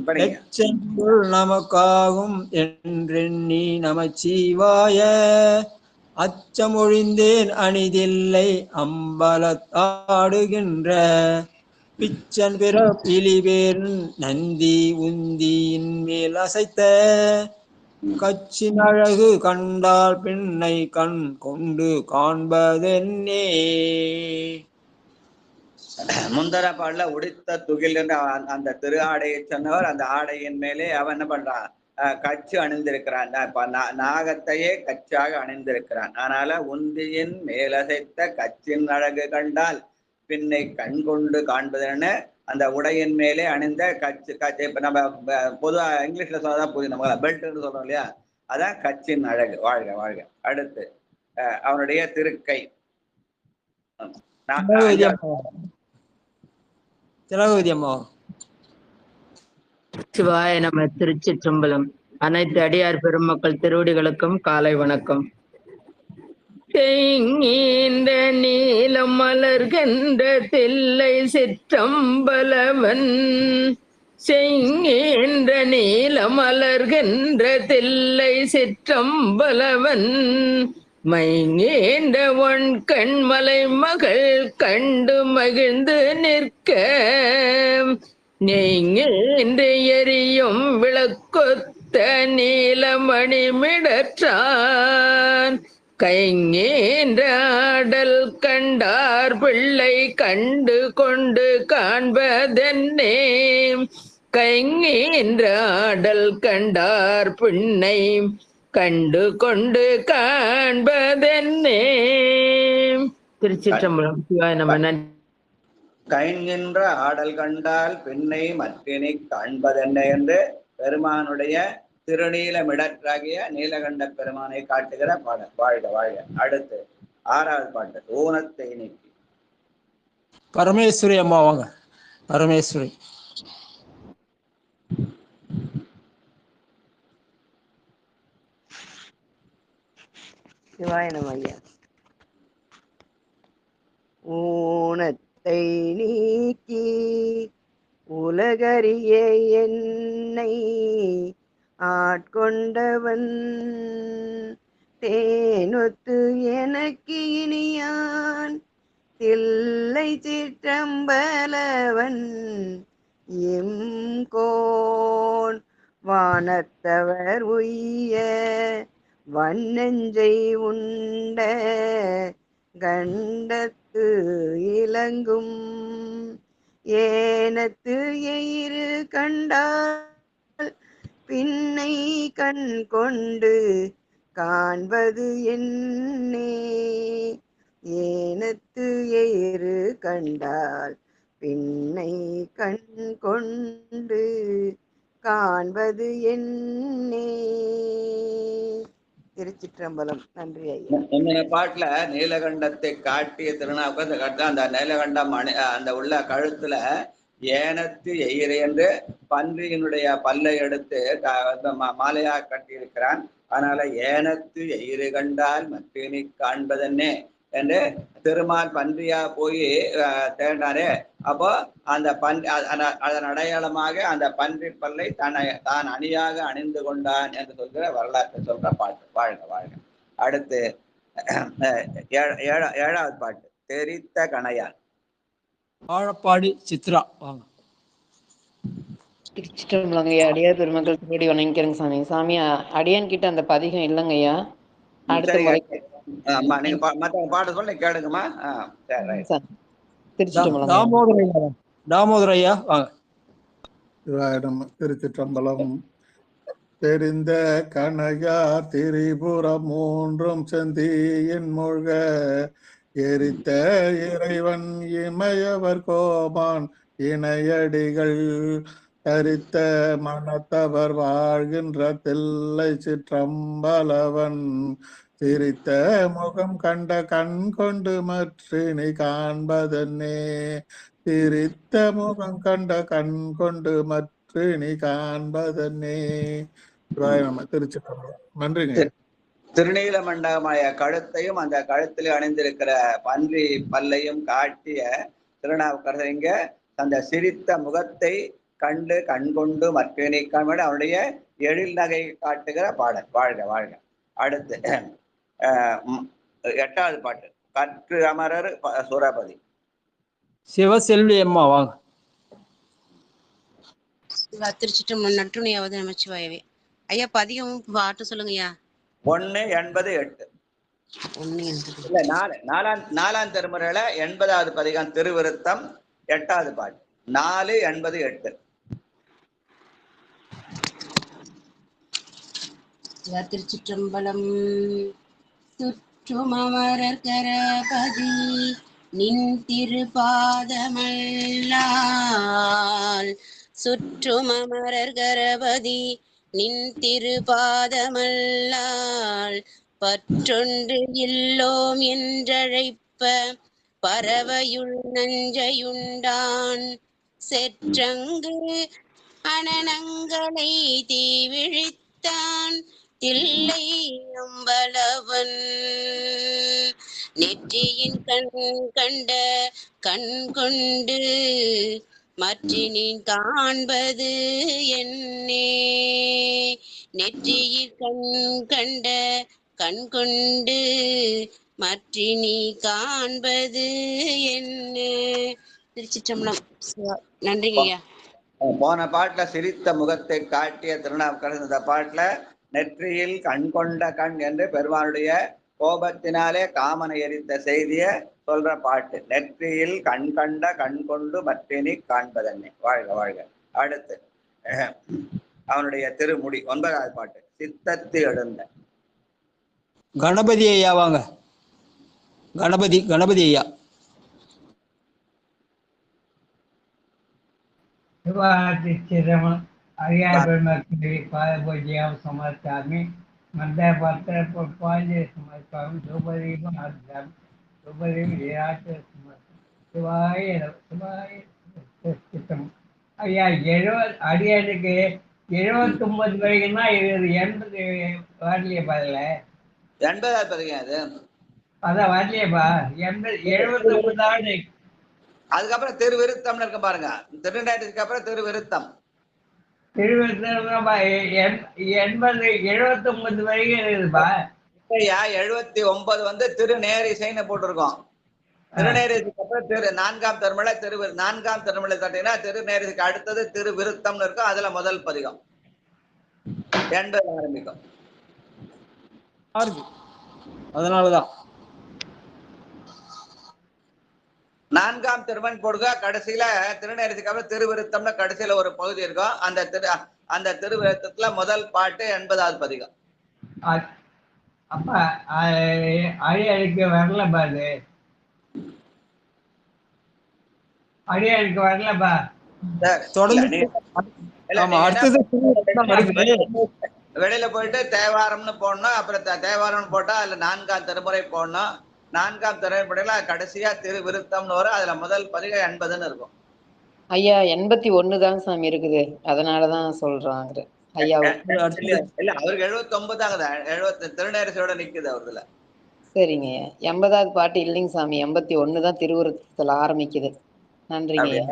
படிங்க. எச்செம்பொருள் நமக்காகும் என்றெண்ணி நமச்சிவாய அச்சமொழிந்தேன் அணிதில்லை அம்பலத்தாடுகின்ற பிச்சன் பிற பிலிபேரன் நந்தி உந்தியின் மேல் அசைத்த கச்சின் அழகு கண்டால் பெண்ணை கண் கொண்டு காண்பதென்னே. முந்தர பாடல உடித்த துகில் என்ற அந்த திரு ஆடையை சொன்னவர், அந்த ஆடையின் மேலே அவன் என்ன பண்றான், கச்சு அணிந்திருக்கிறான். நாகத்தையே கச்சாக அணிந்திருக்கிறான். அதனால உந்தியின் மேலசைத்த கச்சின் அழகு கண்டால் பின்னை கண் கொண்டு காண்பதுன்னு அந்த உடையின் மேலே அணிந்த கச்சு இப்ப நம்ம பொதுவா இங்கிலீஷ்ல சொன்னதான் புரியும், நம்ம பெல்ட்னு சொல்றோம் இல்லையா, அதான் கச்சின் அழகு. வாழ்க வாழ்க. அடுத்து அவனுடைய திருக்கை. சிவாய நம. திருச்சிற்றம்பலம். அனைத்து அடியார் பெருமக்கள் திருவடிகளுக்கும் காலை வணக்கம். தேங்கீந்த நீலம் மலர்கின்ற தில்லை சிற்றம்பலவன், செங்கீன்ற நீலம் மலர்கின்ற தில்லை சிற்றம்பலவன், மைங்கீன்ற ஒன் கண்மலை மகள் கண்டு மகிழ்ந்து நிற்க, நெய்ங்கீன்ற எரியும் விளக்கொத்த நீலமணி மிடற்றான், கைங்கீன்ற ஆடல் கண்டார் பிள்ளை கண்டு கொண்டு காண்பதென்னே, கைங்கீன்ற ஆடல் கண்டார் பிள்ளை கண்டு கொண்டு காண்பதென்னே. திருச்சிற்றம்பலம். சிவாய நம. கைங்கின்ற ஆடல் கண்டால் பெண்ணை மற்றினை காண்பதென்ன என்று பெருமானுடைய திருநீலமிடற்றாகிய நீலகண்ட பெருமானை காட்டுகிற பாடல். வாழ்க வாழ்க. அடுத்து 6வது பாட்டு, ஊனத்தை நீக்கி. பரமேஸ்வரி அம்மா வாங்க. பரமேஸ்வரி. சிவாய நம ஐயா. ஊனத்தை நீக்கி உலகறிய என்னை ஆட்கொண்டவன், தேனொத்து எனக்கு இனியான் தில்லை சிற்றம்பலவன், எம்கோன் வானத்தவர் உய்ய வண்ணஞ்சை உண்ட கண்டத்து இலங்கும், ஏனத்து எயிறு கண்டால் பின்னை கண் கொண்டு காண்பது என்னே, ஏனத்து எயிறு கண்டால் பின்னை கண் கொண்டு காண்பது என்னே. திருச்சிற்றம்பலம். நன்றி ஐயா. இந்த பாட்டுல நீலகண்டத்தை காட்டிய திருநாவுக்கு அந்த நீலகண்டம் அந்த உள்ள கழுத்துல ஏனத்து எயிறு என்று பன்றியினுடைய பல்லை எடுத்து மாலையா கட்டியிருக்கிறான். அதனால ஏனத்து எயிறு கண்டால் மற்றினை காண்பதென்னே என்று திருமால் பன்றியா போய் தேடினாரே. அப்போ அந்த அதன் அடையாளமாக அந்த பன்றி பல்லை தான் அணியாக அணிந்து கொண்டான் என்று சொல்கிற வரலாற்றை சொல்ற பாட்டு. வாழ்க வாழ்க. அடுத்து 7வது பாட்டு, தெரித்த கணையான். வாழப்பாடி சித்ரா வாங்க. திருச்சிற்றம்பலம் ஐயா. அடியார் பெருமக்கள் திருவடி வணங்கிக்கிறேங்க சாமி. சாமி அடியான் கிட்ட அந்த பதிகம் இல்லைங்க ஐயா. அடுத்த முறை பாட்டு சொல்ல கேளுங்கம்மா. தாமோதர ஐயா வாங்க. திருச்சிற்றம்பலம். தெரிந்த கணையார் திரிபுரம் 3 செந்தியின் மூழ்க, எரித்த இறைவன் இமையவர் கோமான் இணையடிகள், தரித்த மனத்தவர் வாழ்கின்ற தில்லை சிற்றம்பலவன், சிரித்த முகம் கண்ட கண் கொண்டு மற்றினை காண்பதென்னே, சிரித்த முகம் கண்ட கண் கொண்டு மற்றினை காண்பதென்னே. திருச்சிற்றம்பலம். நன்றிங்க. திருநீல மண்டபமாய கழுத்தையும் அந்த கழுத்தில் அணிந்திருக்கிற பன்றி பல்லையும் காட்டிய திருநாவுக்கரசர் இங்க அந்த சிரித்த முகத்தை கண்டு கண்கொண்டு மற்றனை காண்பாடு அவனுடைய எழில் நகை காட்டுகிற பாடல். வாழ்க வாழ்க. அடுத்து 8வது பாட்டு கற்று அமரர் சூரபதி. சிவசெல்வி அம்மா வாங்க. திருச்சிட்டு நட்டுணையாவது நமச்சிவாயவே. ஐயா பதிகம் பாட்டு சொல்லுங்கய்யா. 1:88. இல்ல 4ஆம் திருமுறையில 80வது பதிகம் திருவிருத்தம் 8வது பாட்டு 4:88. திருச்சிற்றம்பலம். சுற்றுமமரர் கரபதி நின் திருபாதமல்லால், சுற்றுமமரர் கரபதி நின் திருபாதமல்லால், பற்றொன்று இல்லோம் என்றழைப்ப பறவையுள் நஞ்சையுண்டான், செற்றங்கு அனனங்களை தீவிழித்தான் தில்லை அம்பலவன், நெற்றியின் கண் கண்ட கண் கொண்டு மற்றினின் காண்பது என்னே, நெற்றியில் கண் கண்ட கண் கொண்டு மற்றினி காண்பது என்ன. திருச்சிற்றம்பலம். நன்றிங்க ஐயா. போன பாட்டுல சிரித்த முகத்தை காட்டிய திருநாவுக்கரசர் இந்த பாட்டுல நெற்றியில் கண் கொண்ட கண் என்று பெருமானுடைய கோபத்தினாலே காமனை எரித்த செய்திய சொல்ற பாட்டு. நெற்றியில் கண் கண்ட கண் கொண்டு மற்றினி காண்பதென்னை. வாழ்க வாழ்க. அடுத்து அவனுடைய திருமுடி 9வது பாட்டு சித்தத்து எழுந்த. கணபதி ஐயா வாங்க. கணபதி ஐயா. சிரமம் அரியார் பெருமக்களை பாத பூஜையாம் சமர்த்தாமி மந்த பத்திர புஷ்பாஞ்சலி சமர்ப்பாமி துபதீபம் அர்த்தம் துபதீபம் விராட்டு சமர்ப்பம் சிவாய சிவாய சித்தம். ஐயா 70 அடியாருக்கு 79 வரைக்கும்னா 80 வரலையே பதில. 80வது பதிகம் அது. அதான் வரலையேப்பா. 79 அதுக்கப்புறம் திருவிருத்தம்னு இருக்க பாருங்க. திருநேரத்துக்கு அப்புறம் திருவிருத்தம். 79 வரைக்கும் இருக்குதுப்பா. 79 வந்து திருநேரிசைன்னு போட்டிருக்கோம். திருநேரிசைக்கு அப்புறம் 4ஆம் திருமலை 4ஆம் திருமலை தட்டினா திருநேரிசைக்கு அடுத்தது திருவிருத்தம்னு இருக்கும். அதுல முதல் பதிகம் 80 ஆரம்பிக்கும். அதனாலதான் 4ஆம் திருமன் போடுக. கடைசியில திருநேரத்துக்கு அப்புறம் திருவிருத்தம்னு கடைசியில ஒரு பகுதி இருக்கும். அந்த திருவிருத்தத்துல முதல் பாட்டு 80வது பதிகம். அப்ப அடியாருக்கு வரல பாரு. அடியாருக்கு வரலப்பா. வெளியில போயிட்டு தேவாரம்னு போடணும். அப்புறம் தேவாரம்னு போட்டா அதுல 4ஆம் திருமுறை போடணும். 4ஆம் திருமுறையில கடைசியா திருவிருத்தம்னு வரும். அதுல முதல் பதிகம் 80ன்னு இருக்கும். ஐயா 81 தான் சாமி இருக்குது. அதனாலதான் சொல்றாங்க ஐயா. இல்ல அவருக்கு 79 ஆகுது. 70 திருநேரிசையோட நிக்குது அவருல. சரிங்க ஐயா. 80வது பாட்டு இல்லைங்க சாமி. 81 தான் திருவிருத்தத்துல ஆரம்பிக்குது. நன்றிங்க ஐயா.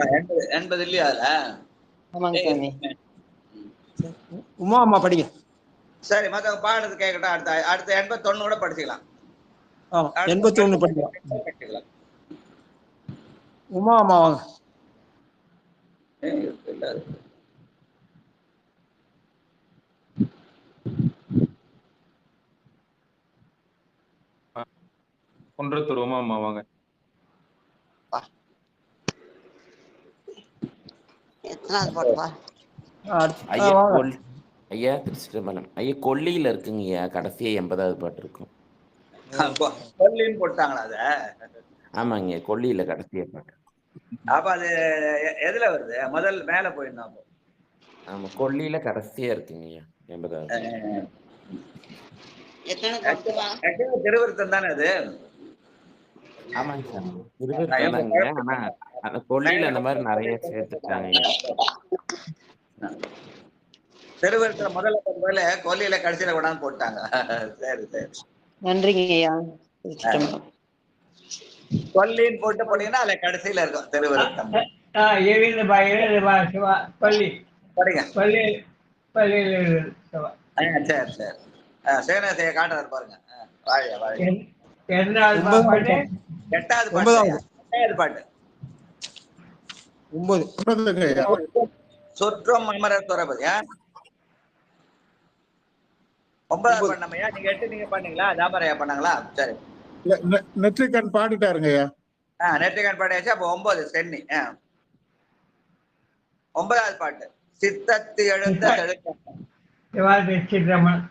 80 இல்லையா அதுல? ஆமாங்க சாமி. உமா அம்மா படிங்க. சரி மத்த பாடுறது கேட்கட்டும். அடுத்த 81 கூட படிச்சுக்கலாம். 81 படிக்கலாம். உமா அம்மா வாங்க. குன்றத்தூர் உமா அம்மா வாங்க. ஐயா திருச்சிற்றம்பலம். ஐயா கொல்லியில இருக்குங்க ஐயா. கடைசியா 80வது பாட்டு இருக்கும். கொல்லின்னு போட்டாங்களா அத? ஆமாங்க கொல்லியில கடைசியா பாட்டு. அப்ப அது எதுல வருது? முதல் மேல போயிடணும். அப்போ ஆமா கொல்லியில கடைசியா இருக்குங்க ஐயா 80வது. திருவிருத்தம் தானே அது? ஆமாங்க சார் திருவிருத்தம் தாங்க. ஆனா அந்த கொல்லியில அந்த மாதிரி நிறைய சேர்த்துட்டாங்க. திருவிருத்தம் முதல்ல கொல்லியில கடைசியில கொண்டாந்து போட்டாங்க. சரி சரி நன்றிங்க ஐயா. கொல்லின்னு போட்டு போட்டீங்கன்னா அதுல கடைசியில இருக்கும் திருவிருத்தம். இருக்குதுப்பா இருக்குதுப்பா சிவா பள்ளி படிங்க. பள்ளியில் இருக்குது சிவா. சரி சரி. சேனத்தைய காட்டுறாரு பாருங்க. வாழ வாழ. எத்தனாவது பாட்டு? 8வது பாட்டு. 8வது பாட்டு. 9. சொற்றம் அமரர் துறவு. 9வது பாட்டு நம்மையா. நீங்க 8 நீங்க பண்ணீங்களா? தாமரையா பண்ணாங்களா? சரி. நெற்றிக்கண் பாடிட்டாருங்க ஐயா. நெற்றிக்கண் பாடியாச்சு. அப்போ 9 சென்னி. 9வது பாட்டு. சித்தத்து எழுந்த செழுக்கம். சித்திரமன்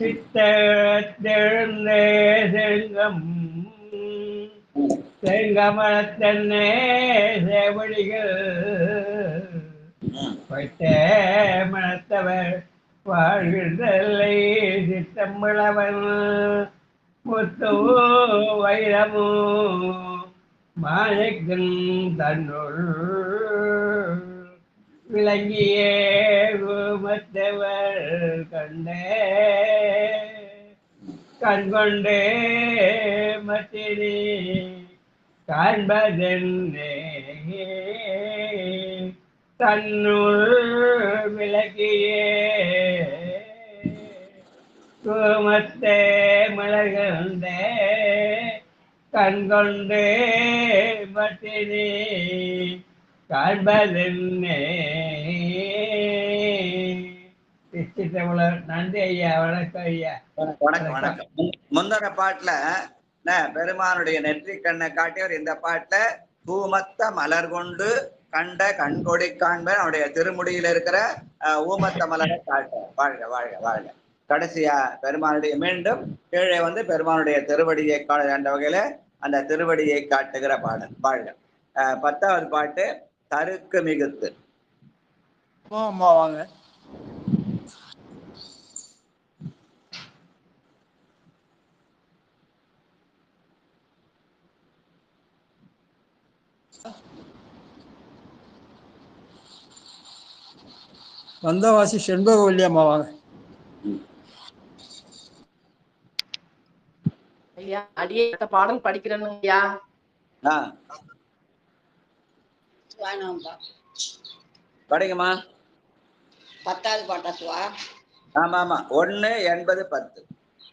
சித்தெழுந்தே செங்கம் செங்கமலத்தன்னே சேவடிகள் வைத்த மனத்தவர் வாழ்கின்றலை சித்தம்பளவன் முத்து வைரமோ மாணிக்கன் தன்னுள் விளங்கியே மற்றவர் கண்டே கண்கொண்டே மத்தினே காண்பதென்னே தன்னுள் விளக்கியே குமத்தே மலர்கண்டே கண்கொண்டே மத்தினே காண்பதென்னே. நன்றி ஐயா. வணக்கம் ஐயா. வணக்கம் வணக்கம். முந்தின பாட்டுல பெருமானுடைய நெற்றி கண்ணை காட்டியவர். இந்த பாட்டுல பூமத்த மலர் கொண்டு கண்ட கண்கொடி காண்பன் அவனுடைய திருமுடியில இருக்கிற ஊமத்த மலரை காட்ட. வாழ்க வாழ்க வாழ்க. கடைசியா பெருமானுடைய மீண்டும் கீழே வந்து பெருமானுடைய திருவடியை என்ற வகையில அந்த திருவடியை காட்டுகிற பாடல். வாழ்க. 10வது பாட்டு தருக்கு மிகுத்து. வாங்க. வந்தவாசி செண்பகவல்லி அம்மா வாங்க. ஐயா அடியே பாடல் படிக்கிறேன்னு ஐயா. படிங்கம்மா. 10வது பாட்டா சுவா? ஆமா ஆமா. 1, 80, 10.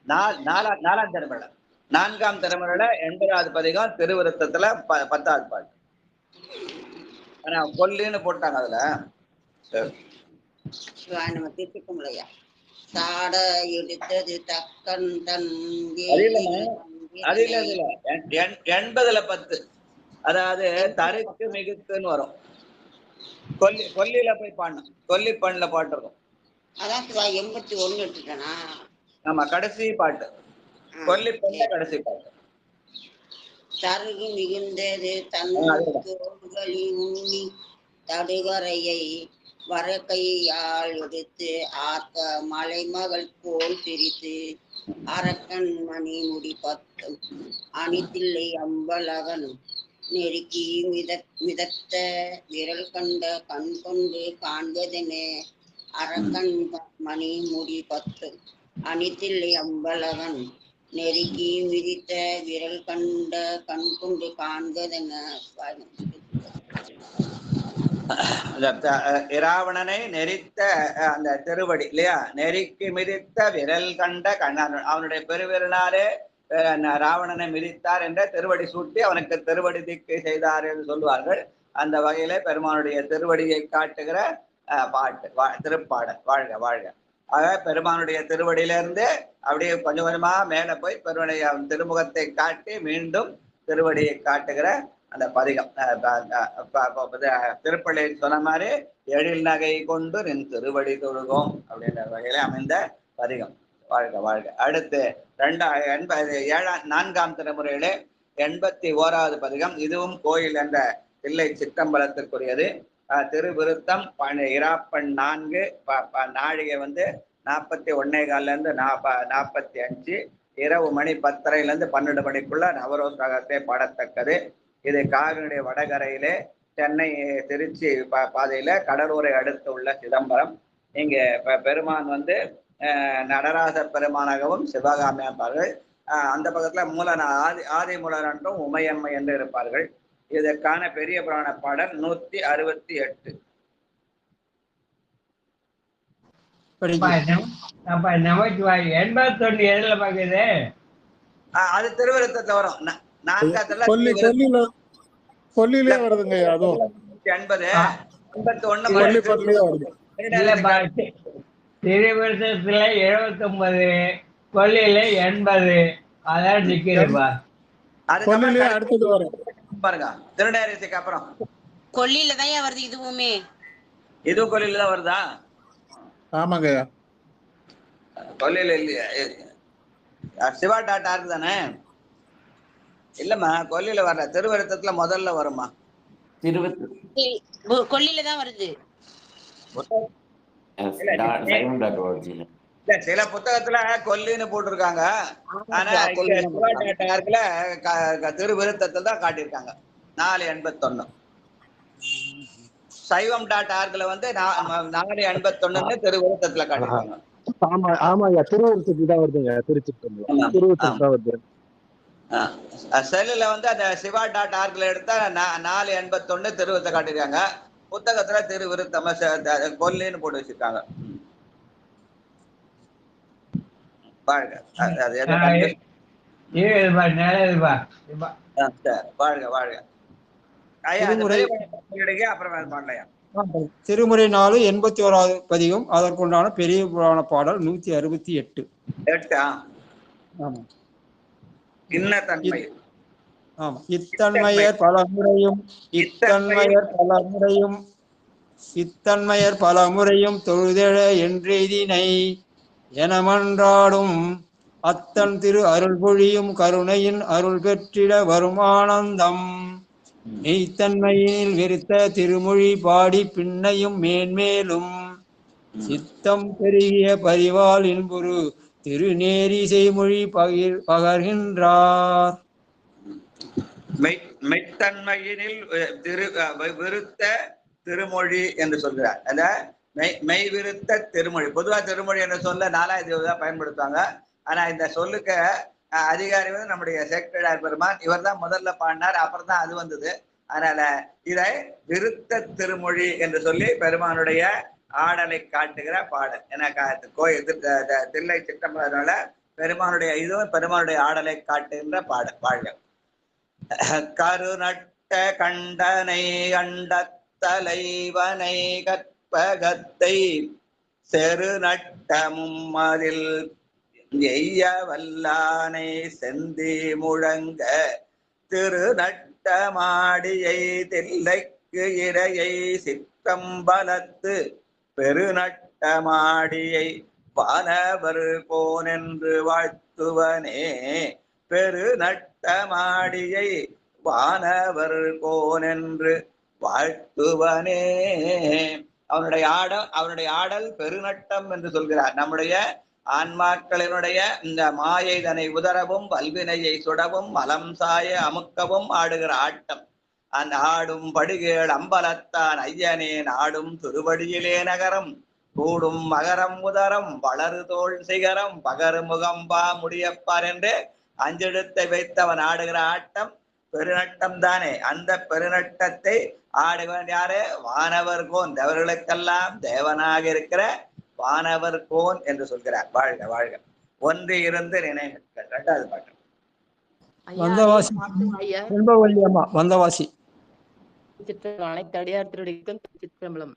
4ஆம் திருமுறை. 4ஆம் திருமுறையில 80வது பதிகம் திருவிருத்தத்துல 10வது பாட்டு. ஆனா கொல்லின்னு போட்டாங்க அதுல. நம்ம திருப்பிக்கும்லையா சாட எடுத்தது தக்கன் தன் அது இல்ல 80ல 10. அதாவது தருக்கு மிகுத்துன்னு வரும். கொல்லியில போய் பாடணும். கொல்லி பண்ணல பாட்டுருக்கும். அதான் 81 எடுத்துட்டேனா? ஆமா கடைசி பாட்டு. கொல்லி பண்ண கடைசி பாட்டு. தருகு மிகுந்தது தன்னி உண்ணி தடுகரையை வரக்கையால் எடுத்து ஆக்க மலைமகள் போல் பிரித்து அரக்கன் மணி முடி 10 அணித்தில்லை அம்பலகன் நெருக்கி மிதத்த விரல் கண்ட கண் கொண்டு காண்பதெனே அரக்கன் மணி முடி 10 அணித்தில்லை அம்பலகன் நெருக்கி மிதித்த விரல் கண்ட கண் கொண்டு காண்பதென. இராவணனை நெரித்த அந்த திருவடி இல்லையா? நெருக்கி மிதித்த விரல் கண்ட கண்ணன் அவனுடைய பெருவிரலாலே ராவணனை மிதித்தார் என்ற திருவடி சூட்டி அவனுக்கு திருவடி திக்கு செய்தார் என்று சொல்லுவார்கள். அந்த வகையில பெருமானுடைய திருவடியை காட்டுகிற பாட்டு திருப்பாடல். வாழ்க வாழ்க. ஆக பெருமானுடைய திருவடியிலிருந்து அப்படியே கொஞ்சம் கொஞ்சமா மேல போய் பெருமடைய திருமுகத்தை காட்டி மீண்டும் திருவடியை காட்டுகிற அந்த பதிகம். திருப்பள்ளியில் சொன்ன மாதிரி எழில் நகை கொண்டு நின் திருவடி தொழுகோம் அப்படின்ற வகையில அமைந்த பதிகம். வாழ்க வாழ்க. அடுத்து 4ஆம் திருமுறையிலே 81வது பதிகம். இதுவும் கோயில் என்ற தில்லை சிற்றம்பலத்திற்குரியது. திருவிருத்தம் இராப்பண் 4 நாழிகை வந்து 41:15 45. இரவு மணி 10:30 12 மணிக்குள்ள நவரோத்ராகத்தை பாடத்தக்கது. இது காவிரியுடைய வடகரையிலே சென்னை திருச்சி பாதையில கடலூரை அடுத்து உள்ள சிதம்பரம். இங்கே பெருமான் வந்து நடராச பெருமானாகவும் சிவகாமியாப்பார்கள். அந்த பக்கத்துல ஆதி மூலர் என்றும் உமையம்மை என்று இருப்பார்கள். இதற்கான பெரிய புராண பாடல் 168. நமச்சிவாய் 81 எதுல பாக்குது? அது திருவிருத்தத்துல வரும். 4 கொல்லிலே வருதுங்க. அதுவும் 80 81 திருவிருத்தத்துல 79, கொல்லியில 80. அதான் நிக்கிறதுப்பா. கொல்லிலே அடுத்தது வரும் பாருங்க. திருநேரிசைக்கு அப்புறம் கொல்லியில தான் வருது. இதுவுமே இதுவும் கொல்லியில தான் வருதா? ஆமாங்க. கொல்லியில இல்லையா? சிவா டாட்டா தானே? இல்லம்மா, கொல்லியில வர்ற திருவருத்தத்துல முதல்ல வருமா? கொல்லியில தான் வருது. சில புத்தகத்துல கொல்லின்னு போட்டிருக்காங்க. ஆனா சிவா டாட்டார்ல திருவிருத்தத்துல தான் காட்டியிருக்காங்க 481. சைவம் டாட்டார்ல வந்து 481 திருவிருத்தத்துல காட்டியிருக்காங்க. ஆமாய்யா, திருவருத்தத்துக்கு தான் வருதுங்க. திருவருத்தத்துக்கு தான் வருது. செல்லுல வந்து அந்த சிவா டாட்.orgல எடுத்தா 481 திருவிருத்த காட்டிருக்காங்க. புத்தகத்துல திருவிருத்தம் கொல்லின்னு போட்டு வச்சிருக்காங்க. வாழ்க. வாழ்க வாழ்க. திருமுறை 4 81வது பதிகம். அதற்குண்டான பெரிய புராண பாடல் 168. இத்தன்மையர் பலமுறையும் தொழுதெழ என்றெய்தினை எனமன்றாடும் அத்தன் திரு அருள் பொழியும் கருணையின் அருள் பெற்றிட வருமானந்தம் மெய்த்தன்மையில் விருத்த திருமொழி பாடி பின்னையும் மேன்மேலும் சித்தம் பெருகிய பரிவால் இன்புறு திருநேரிசை மொழி பகர்கின்றார். மெய்த்தன்மையினில் விருத்த திருமொழி என்று சொல்கிறார். அந்த மெய் விருத்த திருமொழி. பொதுவா திருமொழி என்ற சொல்ல 4வது தான் பயன்படுத்துவாங்க. ஆனா இந்த சொல்லுக்கு அதிகாரி வந்து நம்முடைய சேக்கிழார் பெருமான். இவர் தான் முதல்ல பாடினார், அப்புறம் தான் அது வந்தது. அதனால இதை விருத்த திருமொழி என்று சொல்லி பெருமானுடைய ஆடலை காட்டுகிற பாடல். ஏன்னா கோயில் தில்லை சிற்றம்பலனால பெருமானுடைய இதுவும் பெருமானுடைய ஆடலை காட்டுகின்ற பாடல். வாழ்க. கருநட்ட கண்டனை அண்டத்தலைவனை கற்பகத்தை செரு நட்டமும் அதில் எய்ய வல்லானை செந்தி முழங்க திருநட்ட மாடியை தில்லைக்கு இடையை சிற்றம்பலத்து பெருநட்ட மாடியை வானவர் கோனென்று வாழ்த்துவனே. பெருநட்ட மாடியை வானவர் கோனென்று வாழ்த்துவனே. அவனுடைய ஆடல் பெருநட்டம் என்று சொல்கிறார். நம்முடைய ஆன்மாக்களினுடைய இந்த மாயை தனை உதரவும் வல்வினையை சுடவும் மலம் சாய அமுக்கவும் ஆடுகிற ஆட்டம். அந்த ஆடும் படுகேள் அம்பலத்தான் ஐயனே நாடும் திருவடியிலே நகரம் கூடும் மகரம் உதரம் வளரு தோல் சிகரம் பகரு முகம்பா முடியப்பார் என்று 5 எழுத்தை வைத்தவன் ஆடுகிற ஆட்டம் பெருநட்டம் தானே. அந்த பெருநட்டத்தை ஆடுவன் யாரு? வானவர் கோன். தேவர்களுக்கெல்லாம் தேவனாக இருக்கிற வானவர் கோன் என்று சொல்கிறார். வாழ்க வாழ்க. ஒன்று இருந்து நினைவுகள். 2வது பாட்டு. வந்தவாசி வந்தவாசி. அனைத்து அடியார் திருடிக்கும் சிற்றம்பலம்.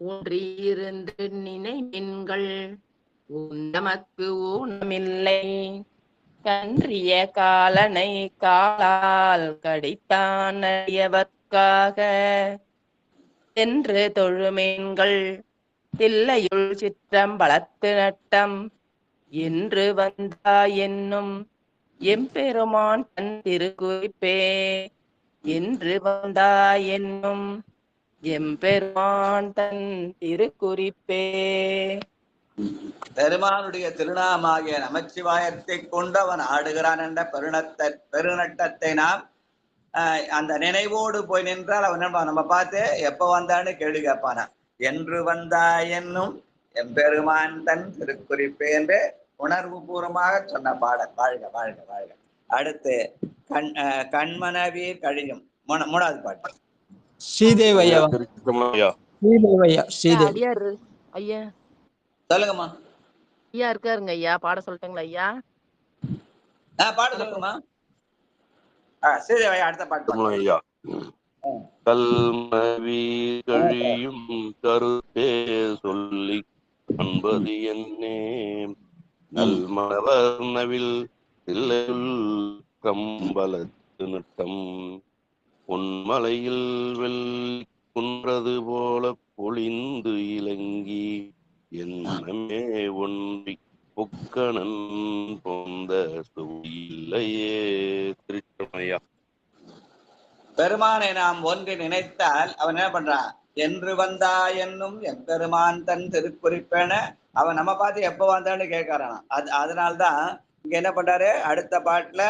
ஊன்றியிருந்து நினைவின்கள் உந்தமக்கு ஊனமில்லை கன்றிய காலனை காலால் கடித்தான் அறியவர்க்காக என்று தொழுமீன்கள் தில்லையுள் சிற்றம்பலத்து நட்டம் என்று வந்தாய் என்னும் எம்பெருமான் தன் திருக்குறிப்பே. என்று வந்தாய் என்னும் எம்பெருமான் தன் திருக்குறிப்பே. பெருமானுடைய திருநாமாகிய நமச்சிவாயத்தை கொண்டு அவன் ஆடுகிறான் என்ற பெருநட்டத்தை நாம் அந்த நினைவோடு போய் நின்றால் அவன் நம்ம பார்த்து எப்ப வந்தான்னு கேள்வி கேட்பானா. என்று வந்தாய் என்னும் எம்பெருமான் தன் திருக்குறிப்பே என்று உணர்வு பூர்வமாக சொன்ன பாடல். வாழ்க வாழ்க வாழ்க. அடுத்து கண்மனவீர் கழியும் மூணாவது பாட்டு ஸ்ரீதேவி ஐயா ஸ்ரீதேவி ஐயா ஸ்ரீதேவி அடியார் ஐயா சொல்லுங்கம்மா. ஐயா இருக்காருங்க ஐயா, பாட சொல்லட்டுங்களா ஐயா? பாட சொல்லுங்கம்மா. ஸ்ரீதேவி ஐயா அடுத்த பாட்டு ஐயா. கல்மவி கழியும் கருத்தே சொல்லி அன்பது என்னே நல்மணவர்ணவில் இல்லையுள் கம்பலத்து நட்டம் பொன்மலையில் வெள்ளி குன்றது போல பொழிந்து இலங்கி என்னமே ஒன்றி பொக்கணன் பொந்த இல்லையே. திருச்சமையா. பெருமானை நாம் ஒன்று நினைத்தால் அவன் என்ன பண்றான்? என்று வந்தா என்னும் எம்பெருமான் தன் திருக்குறிப்பேன அவன் நம்ம பார்த்து எப்ப வந்தான்னு கேட்கறான். அதனால்தான் இங்க என்ன பண்றாரு அடுத்த பாட்டுல,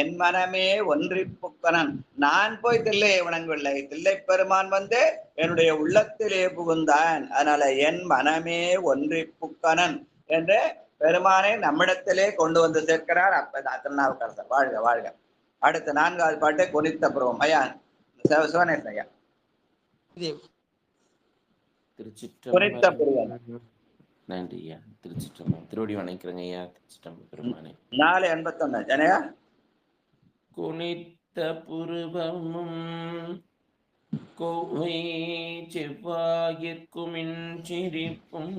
என் மனமே ஒன்றி புக்கனன், நான் போய் தில்லையை வணங்கவில்லை, தில்லை பெருமான் வந்து என்னுடைய உள்ளத்திலே புகுந்தான். அதனால என் மனமே ஒன்றி புக்கனன் என்று பெருமானை நம்மிடத்திலே கொண்டு வந்து சேர்க்கிறார். அப்ப திருநாவுக்கரசர். வாழ்க வாழ்க. அடுத்த நான்காவது பாட்டு கொனித்த பருவம். ஐயா சிவனேசன் ஐயா. கொனித்த பருவம். நன்றி ஐயா. திருச்சிற்றம்பலம். திருவடி வணங்கிறேங்க ஐயா. திருச்சிற்றம்பலம் பெருமானே. 4:81 ஜனையா. கொனித்த புருவமும் கோவை செவ்வாயிற்குமின் சிரிப்பும்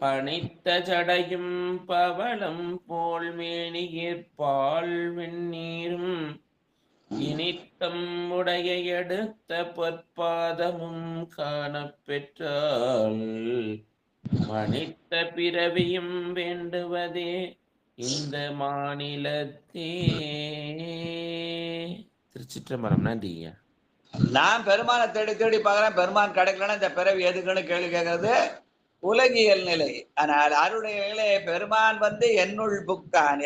பணித்த ஜடையும் பவளம் போல் மேனியிற்பால் வெந்நீரும் இனித்தம் உடைய எடுத்த பொற்பாதமும் காணப்பெற்றால் மணித்த பிறவியும் வேண்டுவதே இந்த மாநிலத்தே. திருச்சிற்றம்பலம். நன்றி ஐயா. நான் பெருமானை தேடி தேடி பார்க்கிறேன், பெருமான் கிடைக்கலன்னா இந்த பிறவி எதுக்குன்னு கேள்வி கேட்கறது உலகியல் நிலை. ஆனால் அருடைய நிலை பெருமான் வந்து என்னுள் புக்கான்,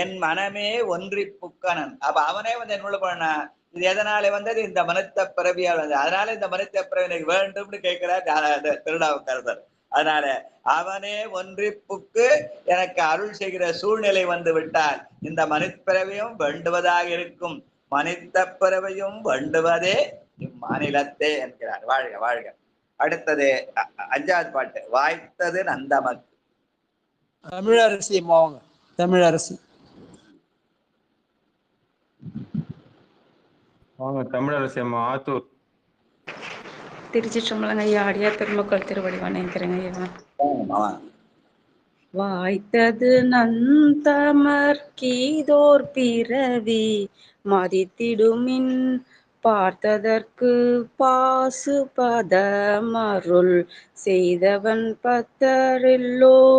என் மனமே ஒன்றி புக்கனன். அப்ப அவனே வந்து என்னுள்ள பண்ண இது எதனால வந்தது? இந்த மனித பிறவியால் வந்தது. அதனால இந்த மனித பிறவி எனக்கு வேண்டும்னு கேட்கிறார் திருநாவுக்கரசர். அதனால அவனே ஒன்றி புக்கு எனக்கு அருள் செய்கிற சூழ்நிலை வந்து விட்டால் இந்த மனிதப்பிறவியும் வேண்டுவதாக இருக்கும், மனித பிறவியும் வேண்டுவதே இம்மாநிலத்தே என்கிறார். வாழ்க வாழ்க. அடுத்தது 5வது பாட்டு, வாய்த்தது நந்தமக்கு. தமிழரசி அம்மாவாங்க. தமிழரசி வாங்க. தமிழரசி அம்மா ஆத்தூர். திருச்சிற்றம்பலம் ஐயா. அடியார் பெருமக்கள் திருவடி வணங்கிறேங்க ஐயா. வாய்த்தது நந்தமர்கீதோர் பிறவி மதித்திடுமின் பார்த்ததற்கு பாசுபதமருள் செய்தவன் பத்தரில்லீர்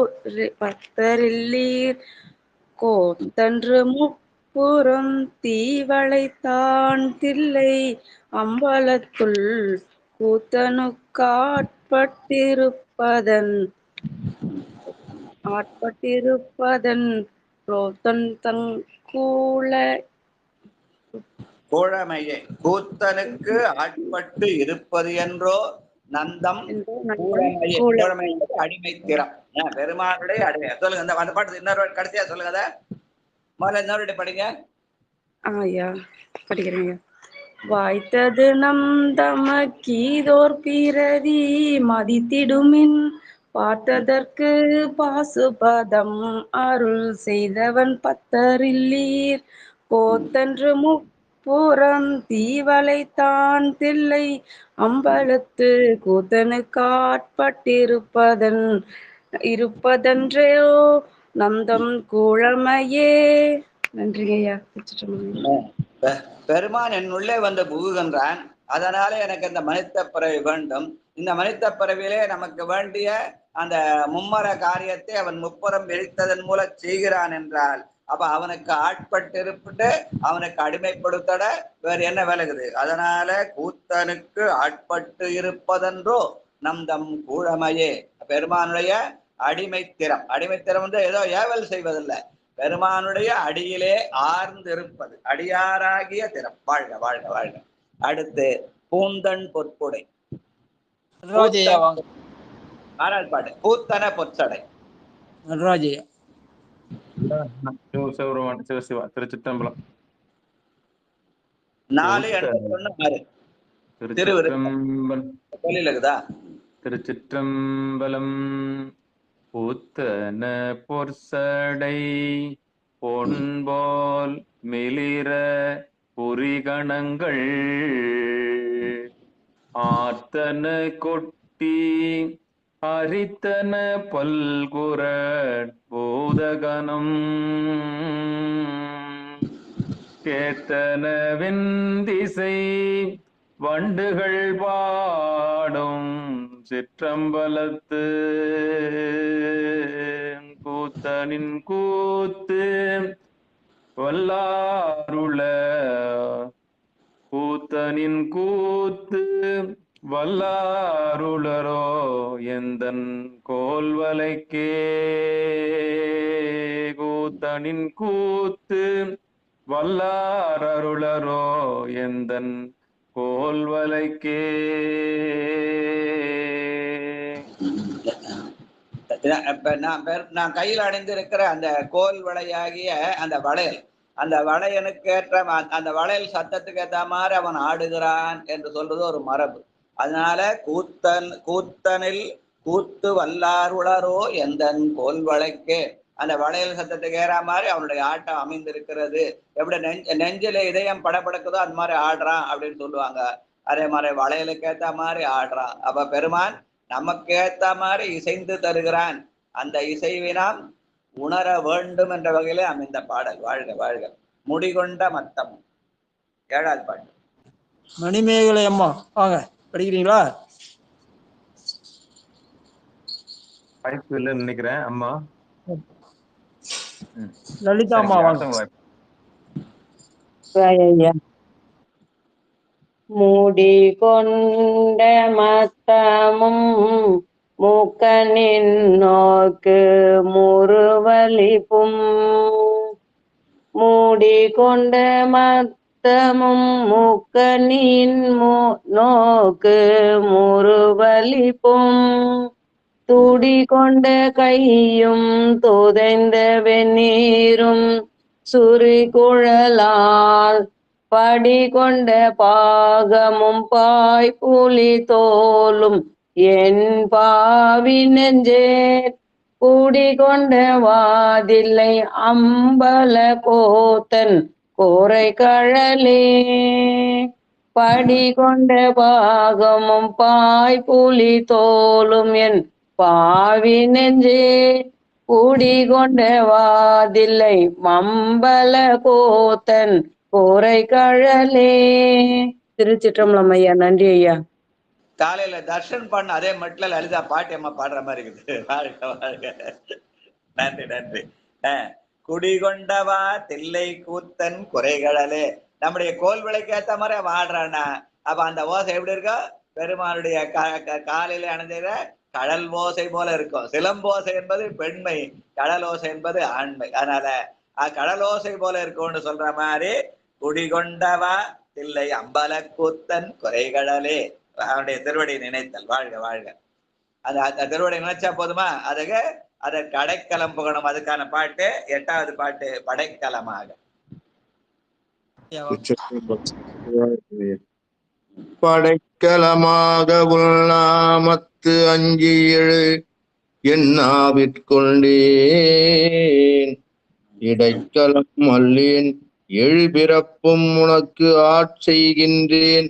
கோத்தன்று முப்புறம் தீவளைத்தான் தில்லை அம்பலத்துள் கூத்தனுக்காட்பட்டிருப்பதன் ரோத்தன் கூழமையே கூத்தனுக்கு ஆட்பட்டு இருப்பது என்றோ நந்தம் கூழமையே அடிமை திறம். பெருமானுடைய அடிமை. சொல்லுங்க அந்த பாட்டு இன்னொரு கடைசியா சொல்லுங்க. அத முதல்ல இன்னொரு படிங்க. ஐயா படிக்கிறேங்க. வாய்த்தது நம் தமக்கீதோர் பிறவி மதித்திடுமின் பார்த்ததற்கு பாசுபதம் அருள் செய்தவன் பத்தரில்லீர் கோத்தன்று முப்புறம் தீவளைத்தான் தில்லை அம்பலத்து கூத்தனுக்காட்பட்டிருப்பதன்றோ நந்தம் கூழமையே. நன்றிங்கய்யா. பெருமான் என்னுள்ளே வந்து புகுகின்றான். அதனால எனக்கு இந்த மனித பிறவி வேண்டும். இந்த மனித பிறவிலே நமக்கு வேண்டிய அந்த மும்மர காரியத்தை அவன் முப்புறம் எரித்ததன் மூலம் செய்கிறான் என்றால் அப்ப அவனுக்கு ஆட்பட்டு அவனுக்கு அடிமைப்படுத்தட வேற என்ன விலகுது? அதனால கூத்தனுக்கு ஆட்பட்டு இருப்பதென்றோ நந்தம் கூழமையே. பெருமானுடைய அடிமைத்திறம். அடிமைத்திறம் வந்து ஏதோ ஏவல் செய்வதில்லை, பெருமானுடைய அடியிலே ஆர்ந்திருப்பது அடியாராகிய திறம். வாழ்க வாழ்க வாழ்க. அடுத்து பூந்தன் பொற்புடை. 6வது பாட்டு, பூத்தன பொற்சடை. திருச்சிற்றம்பலம். 4 81 6 திருவிருத்தம் திருச்சிற்றம்பலம். பூத்தன பொற்சடை பொன்போல் மிளிர புரிகணங்கள் ஆத்தன கொட்டி அரித்தன பல்குரற் பூதகணம் கேத்தன வெந்திசை வண்டுகள் பாடும் சிற்றம்பலத்து கூத்தனின் கூத்து வல்லாருள கூத்தனின் கூத்து வல்லாருளரோ எந்தன் கோல்வலைக்கே கூத்தனின் கூத்து வல்லாரருளரோ எந்தன் கோல்வலைக்கே. நான் கையில் அணிந்திருக்கிற அந்த கோல் வளையாகிய அந்த வளையல், அந்த வளையனுக்கு ஏற்ற அந்த வளையல் சத்தத்துக்கு ஏற்ற மாதிரி அவன் ஆடுகிறான் என்று சொல்றது ஒரு மரபு. அதனால கூத்தனில் கூத்து வல்லாருளரோ எந்தன் கோல் வளைக்கே, அந்த வளையல் சத்தத்துக்கு ஏற மாதிரி அவனுடைய ஆட்டம் அமைந்திருக்கிறது. எப்படி நெஞ்சில இதயம் படபடக்குதோ அது மாதிரி ஆடுறான் அப்படின்னு சொல்லுவாங்க. அதே மாதிரி வளையலுக்கு ஏத்த மாதிரி ஆடுறான். அப்ப பெருமான் நமக்கு ஏத்த மாதிரி இசைந்து தருகிறான். அந்த இசைவினால் உணர வேண்டும் என்ற வகையிலே அமைந்த பாடல். வாழ்க வாழ்க. முடிகொண்ட மத்தம். 7வது பாட்டு. மணிமேகலை அம்மா வாங்க, படிக்கிறீங்களா? வாய்ப்பு இல்லைன்னு நினைக்கிறேன் அம்மா. லலிதா அம்மா வாங்க. மூடி கொண்ட மத்தமும் மூக்கனின் நோக்கு முறுவலிப்பும் மூடி கொண்ட மத்தமும் மூக்கனின் நோக்கு முறுவலிப்பும் துடி கொண்ட கையும் துதைந்த வெந்நீரும் சுரி குழலால் படி கொண்ட பாகமும் பாய் புலி தோலும் என் பாவி நெஞ்சே கூடி கொண்ட வாதில்லை அம்பல கோத்தன் கோரை கழலே படி கொண்ட பாகமும் பாய் புலி தோலும் என் பாவி நெஞ்சே கூடி கொண்ட வாதில்லை மம்பல கோத்தன் கோரை கழலே. திருச்சிற்றம்பலம் ஐயா. நன்றி ஐயா. காலையில தர்ஷன் பண்ண அதே மட்டும் லலிதா பாட்டி அம்மா பாடுற மாதிரி இருக்குது. வாழ்க வாழ்க. நன்றி நன்றி. குடிகொண்டவா தில்லை கூத்தன் குறைகளே. நம்முடைய கோல் விளைக்கு ஏத்த மாதிரி வாடுறானா. அப்ப அந்த ஓசை எப்படி இருக்கோ? பெருமானுடைய காலையில அணிஞ்சிற கடல் ஓசை போல இருக்கும். சிலம்போசை என்பது பெண்மை, கடல் ஓசை என்பது ஆண்மை. அதனால கடல் ஓசை போல இருக்கும்னு சொல்ற மாதிரி குடிகொண்டவா தில்லை அம்பல கூத்தன் குறைகளே. அவனுடைய திருவடி நினைத்தல். வாழ்க வாழ்க. அந்த திருவடி நினைச்சா போதுமா? அதுக்கு அதற்கு அடைக்கலம் புகணும். அதுக்கான பாட்டு 8வது பாட்டு. படைக்கலமாக. படைக்கலமாக உள்நாமத்து அஞ்சி எழு எண்ணாவிற்கொண்டேன் இடைக்கலம் அல்லேன் எழுபிறப்பும் உனக்கு ஆட்செய்கின்றேன்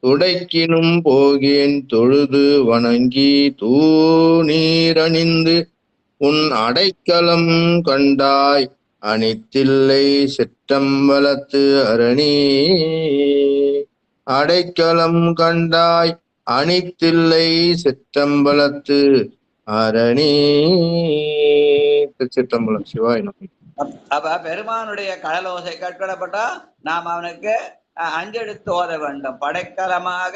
துடைக்கினும் போகேன் தொழுது வணங்கி தூநீரணிந்து உன் அடைக்கலம் கண்டாய் அணித்தில்லை சிற்றம்பலத்து அரணி அடைக்கலம் கண்டாய் அணித்தில்லை சிற்றம்பலத்து அரணி. திருச்சிற்றம்பலம். சிவாய் நம. அப்ப பெருமானுடைய கடலோசை கேட்கப்பட்டா நாம் அவனுக்கு அஞ்செடுத்து ஓத வேண்டும். படைக்கலமாக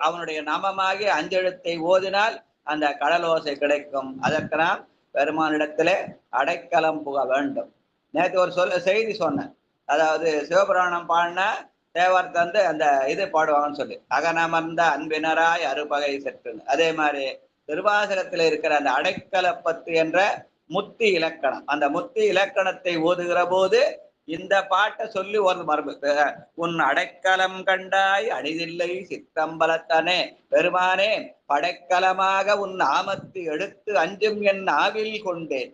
அவனுடைய நாமமாகி அஞ்செழுத்தை ஓதினால் அந்த கடலோசை கிடைக்கும். அதற்கு நாம் பெருமானிடத்திலே அடைக்கலம் புக வேண்டும். நேற்று ஒரு செய்தி சொன்னேன். அதாவது சிவபுராணம் பாடின தேவர் தந்து அந்த இது பாடுவாங்கன்னு சொல்லி அகனமர்ந்த அன்பினராய் அறுபகை செற்றுன்னு. அதே மாதிரி திருவாசகத்தில் இருக்கிற அந்த அடைக்கலப்பத்து என்ற முத்தி இலக்கணம், அந்த முத்தி இலக்கணத்தை ஓதுகிற போது இந்த பாட்டை சொல்லி ஒரு மரபு. உன் அடைக்கலம் கண்டாய் அணிதில்லை சிற்றம்பலத்தானே, பெருமானே படைக்கலமாக உன் நாமத்து எடுத்து அஞ்சும் என் ஆவில் கொண்டேன்,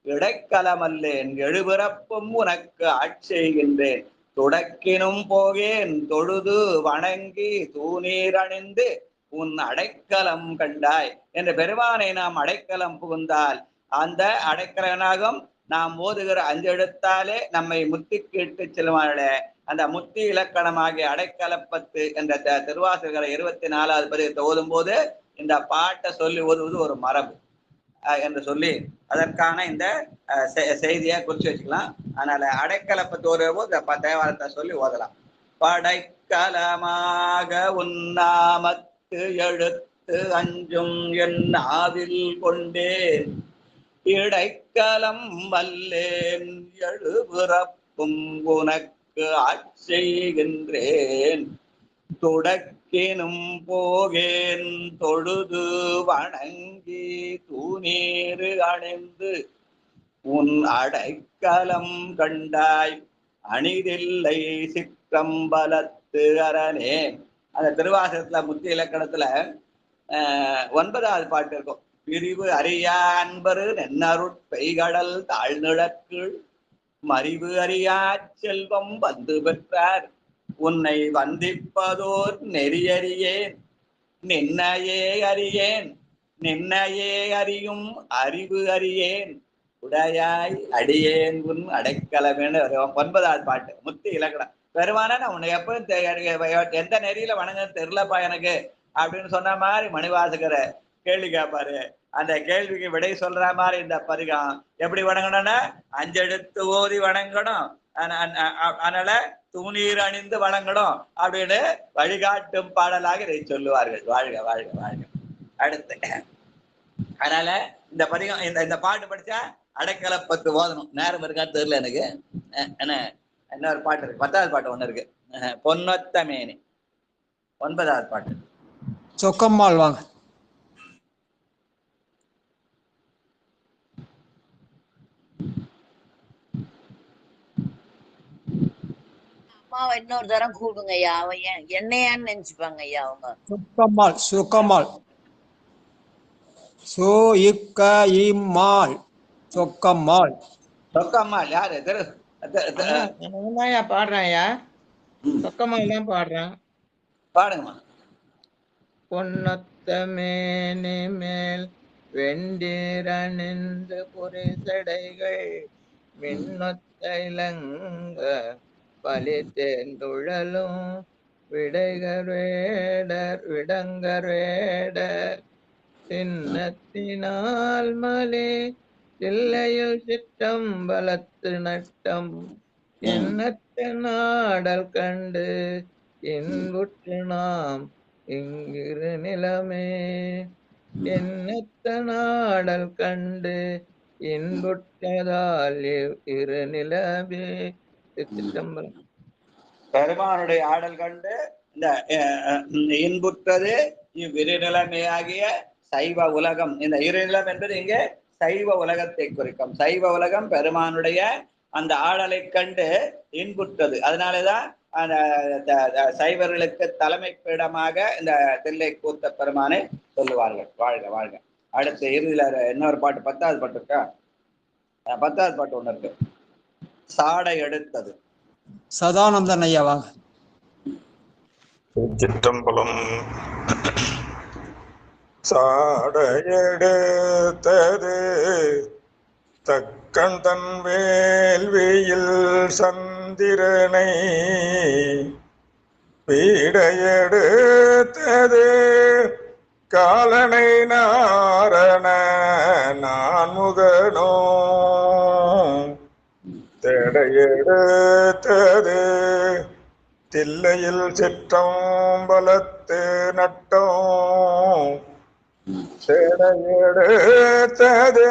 இடைக்கலமல்லேன் எழுபிறப்பும் உனக்கு ஆட்செய்கின்றேன், துடக்கினும் போகேன் தொழுது வணங்கி தூநீர் அணிந்து உன் அடைக்கலம் கண்டாய் என்ற பெருமானை நாம் அடைக்கலம் புகுந்தால் அந்த அடைக்கலனாகும் நாம் ஓதுகிற அஞ்செழுத்தாலே நம்மை முத்திக்கு இட்டு செல்வார்களே, அந்த முத்தி இலக்கணமாகிய அடைக்கலப்பத்து என்ற திருவாசகரை 24வது பதிகத்தை ஓதும் போது இந்த பாட்டை சொல்லி ஓதுவது ஒரு மரபு என்று சொல்லி அதற்கான இந்த செய்தியை குறிச்சு வச்சுக்கலாம். அதனால அடைக்கலப்பத்து ஓதும் இந்த தேவாரத்தை சொல்லி ஓதலாம். படைக்கலமாக உன்னாமத்து எழுத்து அஞ்சும் என் ஆவில் கொண்டேன், இடைக்கலம் வல்லேன் எழுபிறப்பும் உனக்கு ஆட்செய்கின்றேன், துடக்கினும் போகேன் தொழுது வணங்கி தூநீர் அணிந்து உன் அடைக்கலம் கண்டாய் அணிதில்லை சிற்றம்பலத்து அரணே. அந்த திருவாசகத்துல முத்தி இலக்கணத்துல 9வது பாட்டு இருக்கும். பிரிவு அறியா அன்பரு நென்னருட் பெய்கடல் தாழ்நிழற்கீழ் மறிவு அறியா செல்வம் வந்து பெற்றார், உன்னை வந்திப்பதோர் நெறியறியேன் நின்னையே அறியேன், நின்னையே அறியும் அறிவு அறியேன், உடையாய் அடியேன் உன் அடைக்கலமேன்னு 9வது பாட்டு முத்தி இலக்கணம். பெருமானா நான் உன்னை எப்ப எந்த நெறியில வணங்க தெரியலப்பா எனக்கு அப்படின்னு சொன்ன மாதிரி மணிவாசகரை கேள்வி கேட்பாரு. அந்த கேள்விக்கு விடை சொல்ற மாதிரி இந்த பதிகம் எப்படி வணங்கணும்னா அஞ்செழுத்து ஓதி வணங்கணும், அதனால தூநீர் அணிந்து வணங்கணும் அப்படின்னு வழிகாட்டும் பாடலாக இதை சொல்லுவார்கள். வாழ்க வாழ்க வாழ்க. அடுத்து அதனால இந்த பதிகம் இந்த பாட்டு படிச்சா அடைக்கலப்பத்து ஓதணும். நேரம் இருக்கா தெரியல எனக்கு. என்ன இன்னொரு பாட்டு இருக்கு, 10வது பாட்டு ஒண்ணு இருக்கு, பொன்னொத்த மேனி 9வது பாட்டு. சொக்கம்மாள் வாங்க. அம்மாவை இன்னொரு தரம் கூடுங்க ஐயா, அவன் என்னையான்னு நினைச்சுப்பாங்க ஐயா அவங்க. சொக்கம்மாள் சொக்கம்மாள் சோ இக்க இம்மாள் சொக்கம்மாள். சொக்கம்மாள் யாரு? நான் பாடுறேன் ஐயா, சொக்கம்மாள் தான் பாடுறேன். பாடுங்கம்மா. பொன்னொத்த மேனி மேல் வெண்டிரணிந்து புரிசடைகள் மின்னொத்த இலங்க பலித்தேந்துழலும் விடைகர்வேடர் விடங்கர்வேடர் சின்னத்தினால் மலே தில்லையில் சிற்றம்பலத்து நட்டம் எண்ணத்த நாடல் கண்டு இன்புற்று நாம் இங்கிரு நிலமே, எண்ணத்த நாடல் கண்டு இன்புற்றதால் இரு நிலமே. சிற்றம்பலம். பெருமானுடைய ஆடல் கண்டு இந்த இன்புற்றது இவ்விரு நிலைமையாகிய சைவ உலகம். இந்த இரு நிலம் என்பது இங்கே சைவ உலகத்தை குறிக்கும். சைவ உலகம் பெருமானுடைய அந்த ஆடலை கண்டு இன்புற்றது. அதனாலதான் அந்த சைவர்களுக்கு தலைமை பீடமாக இந்த தில்லை கூத்த பெருமானை சொல்லுவார்கள். வாழ்க வாழ்க. அடுத்து இறுதியில இன்னொரு பாட்டு 10வது பாட்டு இருக்கா? 10வது பாட்டு ஒண்ணு இருக்கு, சாடை எடுத்தது. சதானந்தன் ஐயா வாங்க. சிற்றம்பலம். சாடையெடுத்தது தக்கன் தன் வேள்வியில் சந்திரனை, பீடையெடுத்தது காலனை நாரண நான்முகனோ, தேடையெடுத்தது தில்லையில் சிற்றம்பலத்து நட்டம், தேடையெடுத்தது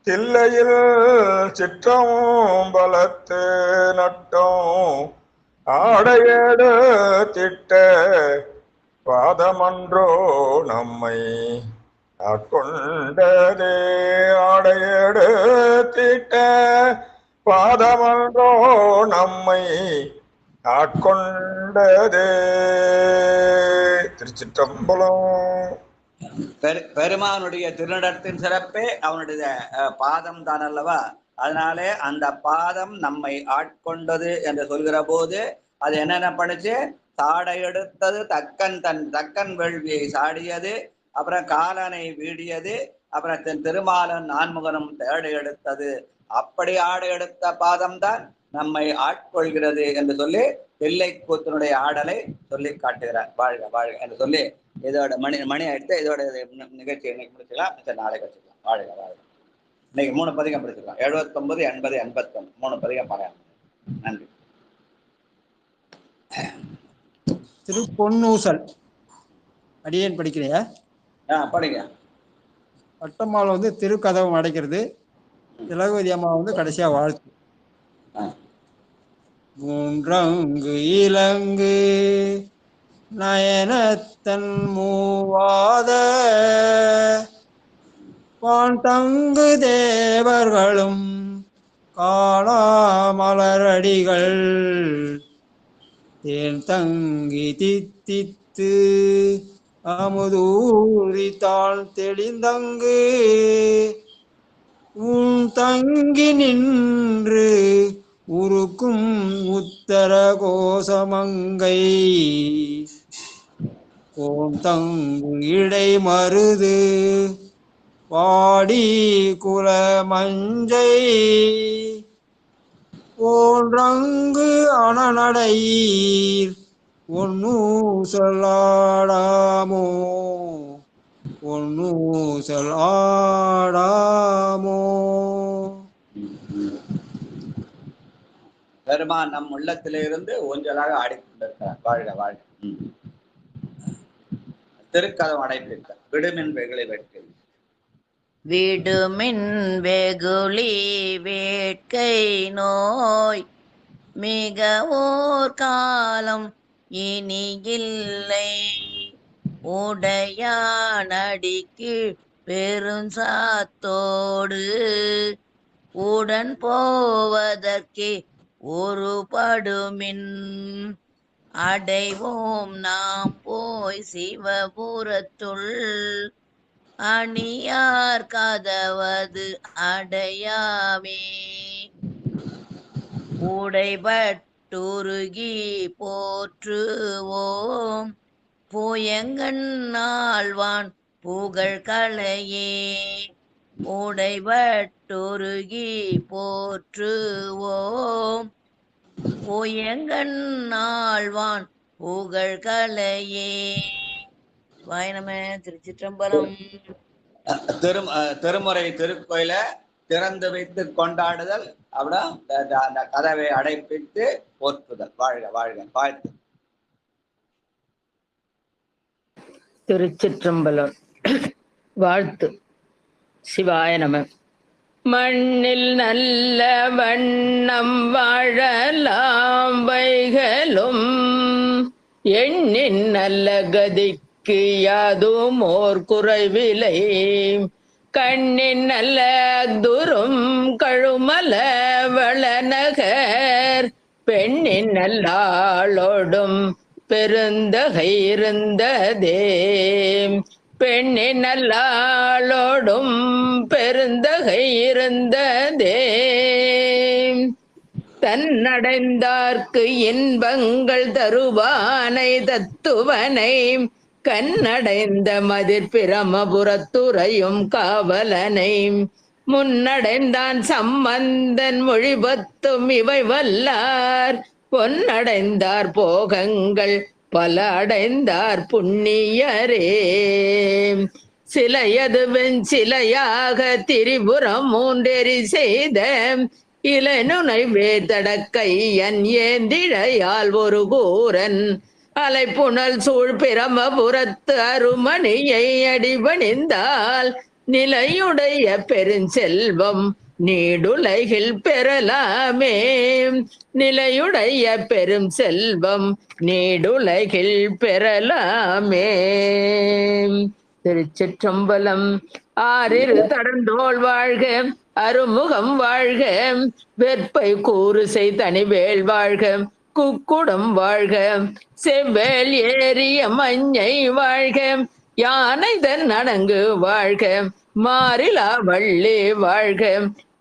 தில்லையில் சிற்றம்பலத்து நட்டம், ஆடையெடுத்திட்ட பாதமன்றோ நம்மை ஆட்கொண்டதே, ஆடையெடுத்திட்ட பாதமன்றோ நம்மை ஆட்கொண்டதே. திருச்சிற்றம்பலம். பெருமானுடைய திருநடத்தின் சிறப்பே அவனுடைய பாதம் தான் அல்லவா? அதனாலே அந்த பாதம் நம்மை ஆட்கொண்டது என்று சொல்கிற போது அது என்னென்ன பண்ணுச்சு? சாடை எடுத்தது, தக்கன் வேள்வியை சாடியது, அப்புறம் காலனை வீடியது, அப்புறம் திருமாலன் நான்முகனும் தேடை எடுத்தது. அப்படி ஆடை எடுத்த பாதம் தான் நம்மை ஆட்கொள்கிறது என்று சொல்லி தில்லைக்கூத்தனுடைய ஆடலை சொல்லி காட்டுகிறார். வாழ்க வாழ்க என்று சொல்லி இதோட மணி ஆயிடுத்து. இதோட நிகழ்ச்சி இன்னைக்கு முடிச்சுக்கலாம், சரி நாளைக்கு வச்சுக்கலாம். வாழ்க வாழ்க. இன்னைக்கு 3 பதிகம் படிச்சுக்கலாம். 79, 80, 81 3 பதிகம் பாராயணம். நன்றி. திருப்பொன்னூசல் அடியேன் படிக்கிறியா? படிங்க. பட்டம்மாள் வந்து திருக்கதவம் அடைக்கிறது, திலகவதி அம்மா வந்து கடைசியா வாழ்த்து. 3 இலங்கு நயனத்தன் மூவாத பாண்டங்கு தேவர்களும் காணாமலரடிகள் தேன் தங்கி தித்தித்து அமுதூரி தான் தெளிந்தங்கு உன் தங்கி நின்று உருக்கும் உத்தர கோசமங்கை கோன் தங்கு இடை மருது பாடி குல மஞ்சை போன்றங்கு அணநடையீர் ஒன்னூசல் ஆடாமோ ஒன்னூசல் ஆடாமோ. பெருமான் நம் உள்ளத்திலிருந்து ஊஞ்சலாக ஆடிக்கொண்டிருக்கிறார். வாழ்க வாழ்க. திருக்கதம் அடைப்பிருக்க விடுமின் வெகுளி வேட்கை விடுமின் வெகுளி வேட்கை நோய் மிக ஓர் காலம் இனி இல்லை உடையானடிக்கு பெருஞ்சாத்தோடு உடன் போவதற்கே ஒருபடுமின் அடைவோம் நாம் போய் சிவபுரத்துள் அணியார் கதவது அடையாமே உடைபட்டுருகி போற்றுவோம் புயங்கண் ஆழ்வான் புகழ் களையே உடைபட்டுருகி போற்றுவோம் புயங்கண் ஆழ்வான் புகழ் களையே. வாயனமே. திருச்சிற்றம்பலம். திருமுறை திருக்கோயில திறந்து வைத்து கொண்டாடுதல், அப்புறம் அந்த கதவை அடைப்பித்து போற்றுதல். வாழ்க வாழ்க. வாழ்த்து. திருச்சிற்றம்பலம். வாழ்த்து. சிவாய நம. மண்ணில் நல்ல வண்ணம் வாழலாம் வைகளும் எண்ணின் நல்ல கதிக்கு யாதும் ஓர் குறைவிலை கண்ணின் நல்ல துரும் கழுமல வளநகர் பெண்ணின் நல்லாளோடும் பெருந்தகை இருந்ததே பெண்ணின் நல்லாளோடும் பெருந்தகை இருந்ததே தன்னடைந்தார்க்கு இன்பங்கள் தருவானை தத்துவனை கண்ணடைந்த மதிர் பிரமபுரத்துறையும் காவலனை முன்னடைந்தான் சம்பந்தன் மொழிபத்தும் இவை வல்லார் பொன்னடைந்தார் போகங்கள் பல அடைந்தார் புண்ணியரே சிலையது வெஞ்சிலையாக திரிபுரம் மூன்றெறி செய்த இளநுனை வேதடக்கையன் ஏந்திழையால் ஒரு கூரன் அலைப்புணல் சூழ் பிரமபுரத்து அருமணியை அடிபணிந்தால் நிலையுடைய பெருஞ்செல்வம் நீடுலகில் பெறலாமே நிலையுடைய பெரும் செல்வம் நீடுலகில் பெறலாமே. திருச்சிற்றம்பலம். ஆறிரு தடந்தோள் வாழ்க அருமுகம் வாழ்க, வெற்பை கூறுசை தனிவேல் வாழ்க, குக்குடம் வாழ்க, செவ்வேல் ஏறிய மஞ்சை வாழ்க, யானை தன் அணங்கு வாழ்க, மாறிலா வள்ளி வாழ்க,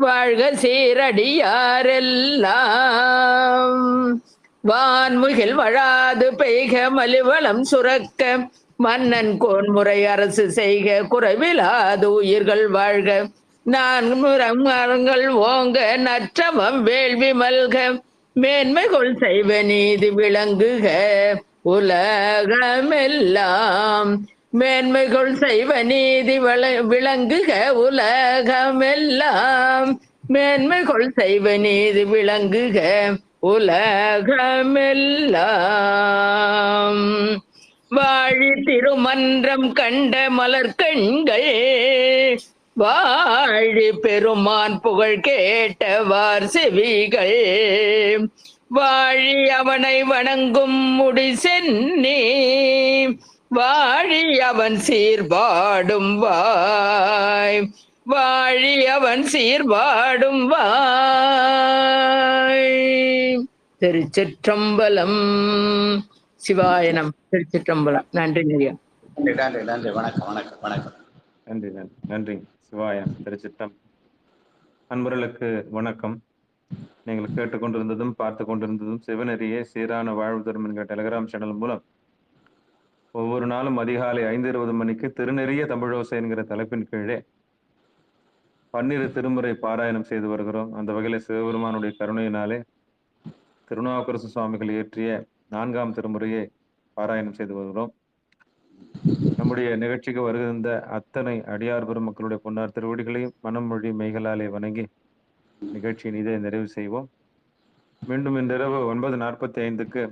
வாழ்க சீரடியாரெல்லாம். வான்முகில் வழாது பெய்க, மலிவளம் சுரக்க, மன்னன் கோன்முறை அரசு செய்க, குறைவிலாது உயிர்கள் வாழ்க, நான்கு ஓங்க, நற்றவம் வேள்வி மல்க, மேன்மைகள் செய்வ நீதி விளங்குக உலகமெல்லாம். மேன்மைகள் செய்வ நீதி விளங்குக உலகமெல்லாம். மேன்மைகள் செய்வ நீதி விளங்குக உலகமெல்லாம். வாழி திருமன்றம் கண்ட மலர்கண்கள், வாழி பெருமான் புகழ் கேட்டவார் செவிகள், வாழி அவனை வணங்கும் முடி சென்னி, வாழி அவன் சீர்பாடும் வாய், வாழி அவன் சீர்பாடும் வாய். திருச்சிற்றம்பலம். சிவாயனம். திருச்சிற்றம்பலம். நன்றி ஐயா. நன்றி நன்றி நன்றி. வணக்கம் வணக்கம் வணக்கம். நன்றி நன்றி நன்றி. சிவாயம். திருச்சிற்றம். அன்பர்களுக்கு வணக்கம். நீங்கள் கேட்டுக்கொண்டிருந்ததும் பார்த்து கொண்டிருந்ததும் சிவநெறியே சீரான வாழ்வு தரும் என்கிற டெலிகிராம் சேனல் மூலம் ஒவ்வொரு நாளும் அதிகாலை 5:20 மணிக்கு திருநெறிய தமிழோசை என்கிற தலைப்பின் கீழே 12 திருமுறை பாராயணம் செய்து வருகிறோம். அந்த வகையில் சிவபெருமானுடைய கருணையினாலே திருநாவுக்கரசு சுவாமிகள் இயற்றிய 4ஆம் திருமுறையை பாராயணம் செய்து வருகிறோம். நம்முடைய நிகழ்ச்சிக்கு வருகின்ற அத்தனை அடியார் பெருமக்களுடைய பொன்னார் திருவடிகளையும் மனம் மொழி மெய்களாலே வணங்கி நிகழ்ச்சியின் இதை நிறைவு செய்வோம். மீண்டும் இன்றிரவு 9:45க்கு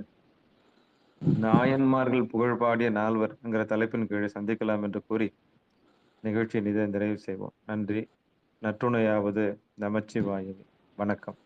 நாயன்மார்கள் புகழ் பாடிய நால்வர் என்கிற தலைப்பின் கீழே சந்திக்கலாம் என்று கூறி நிகழ்ச்சியின் இதை நிறைவு செய்வோம். நன்றி. நற்றுணையாவது நமச்சிவாயவே. வணக்கம்.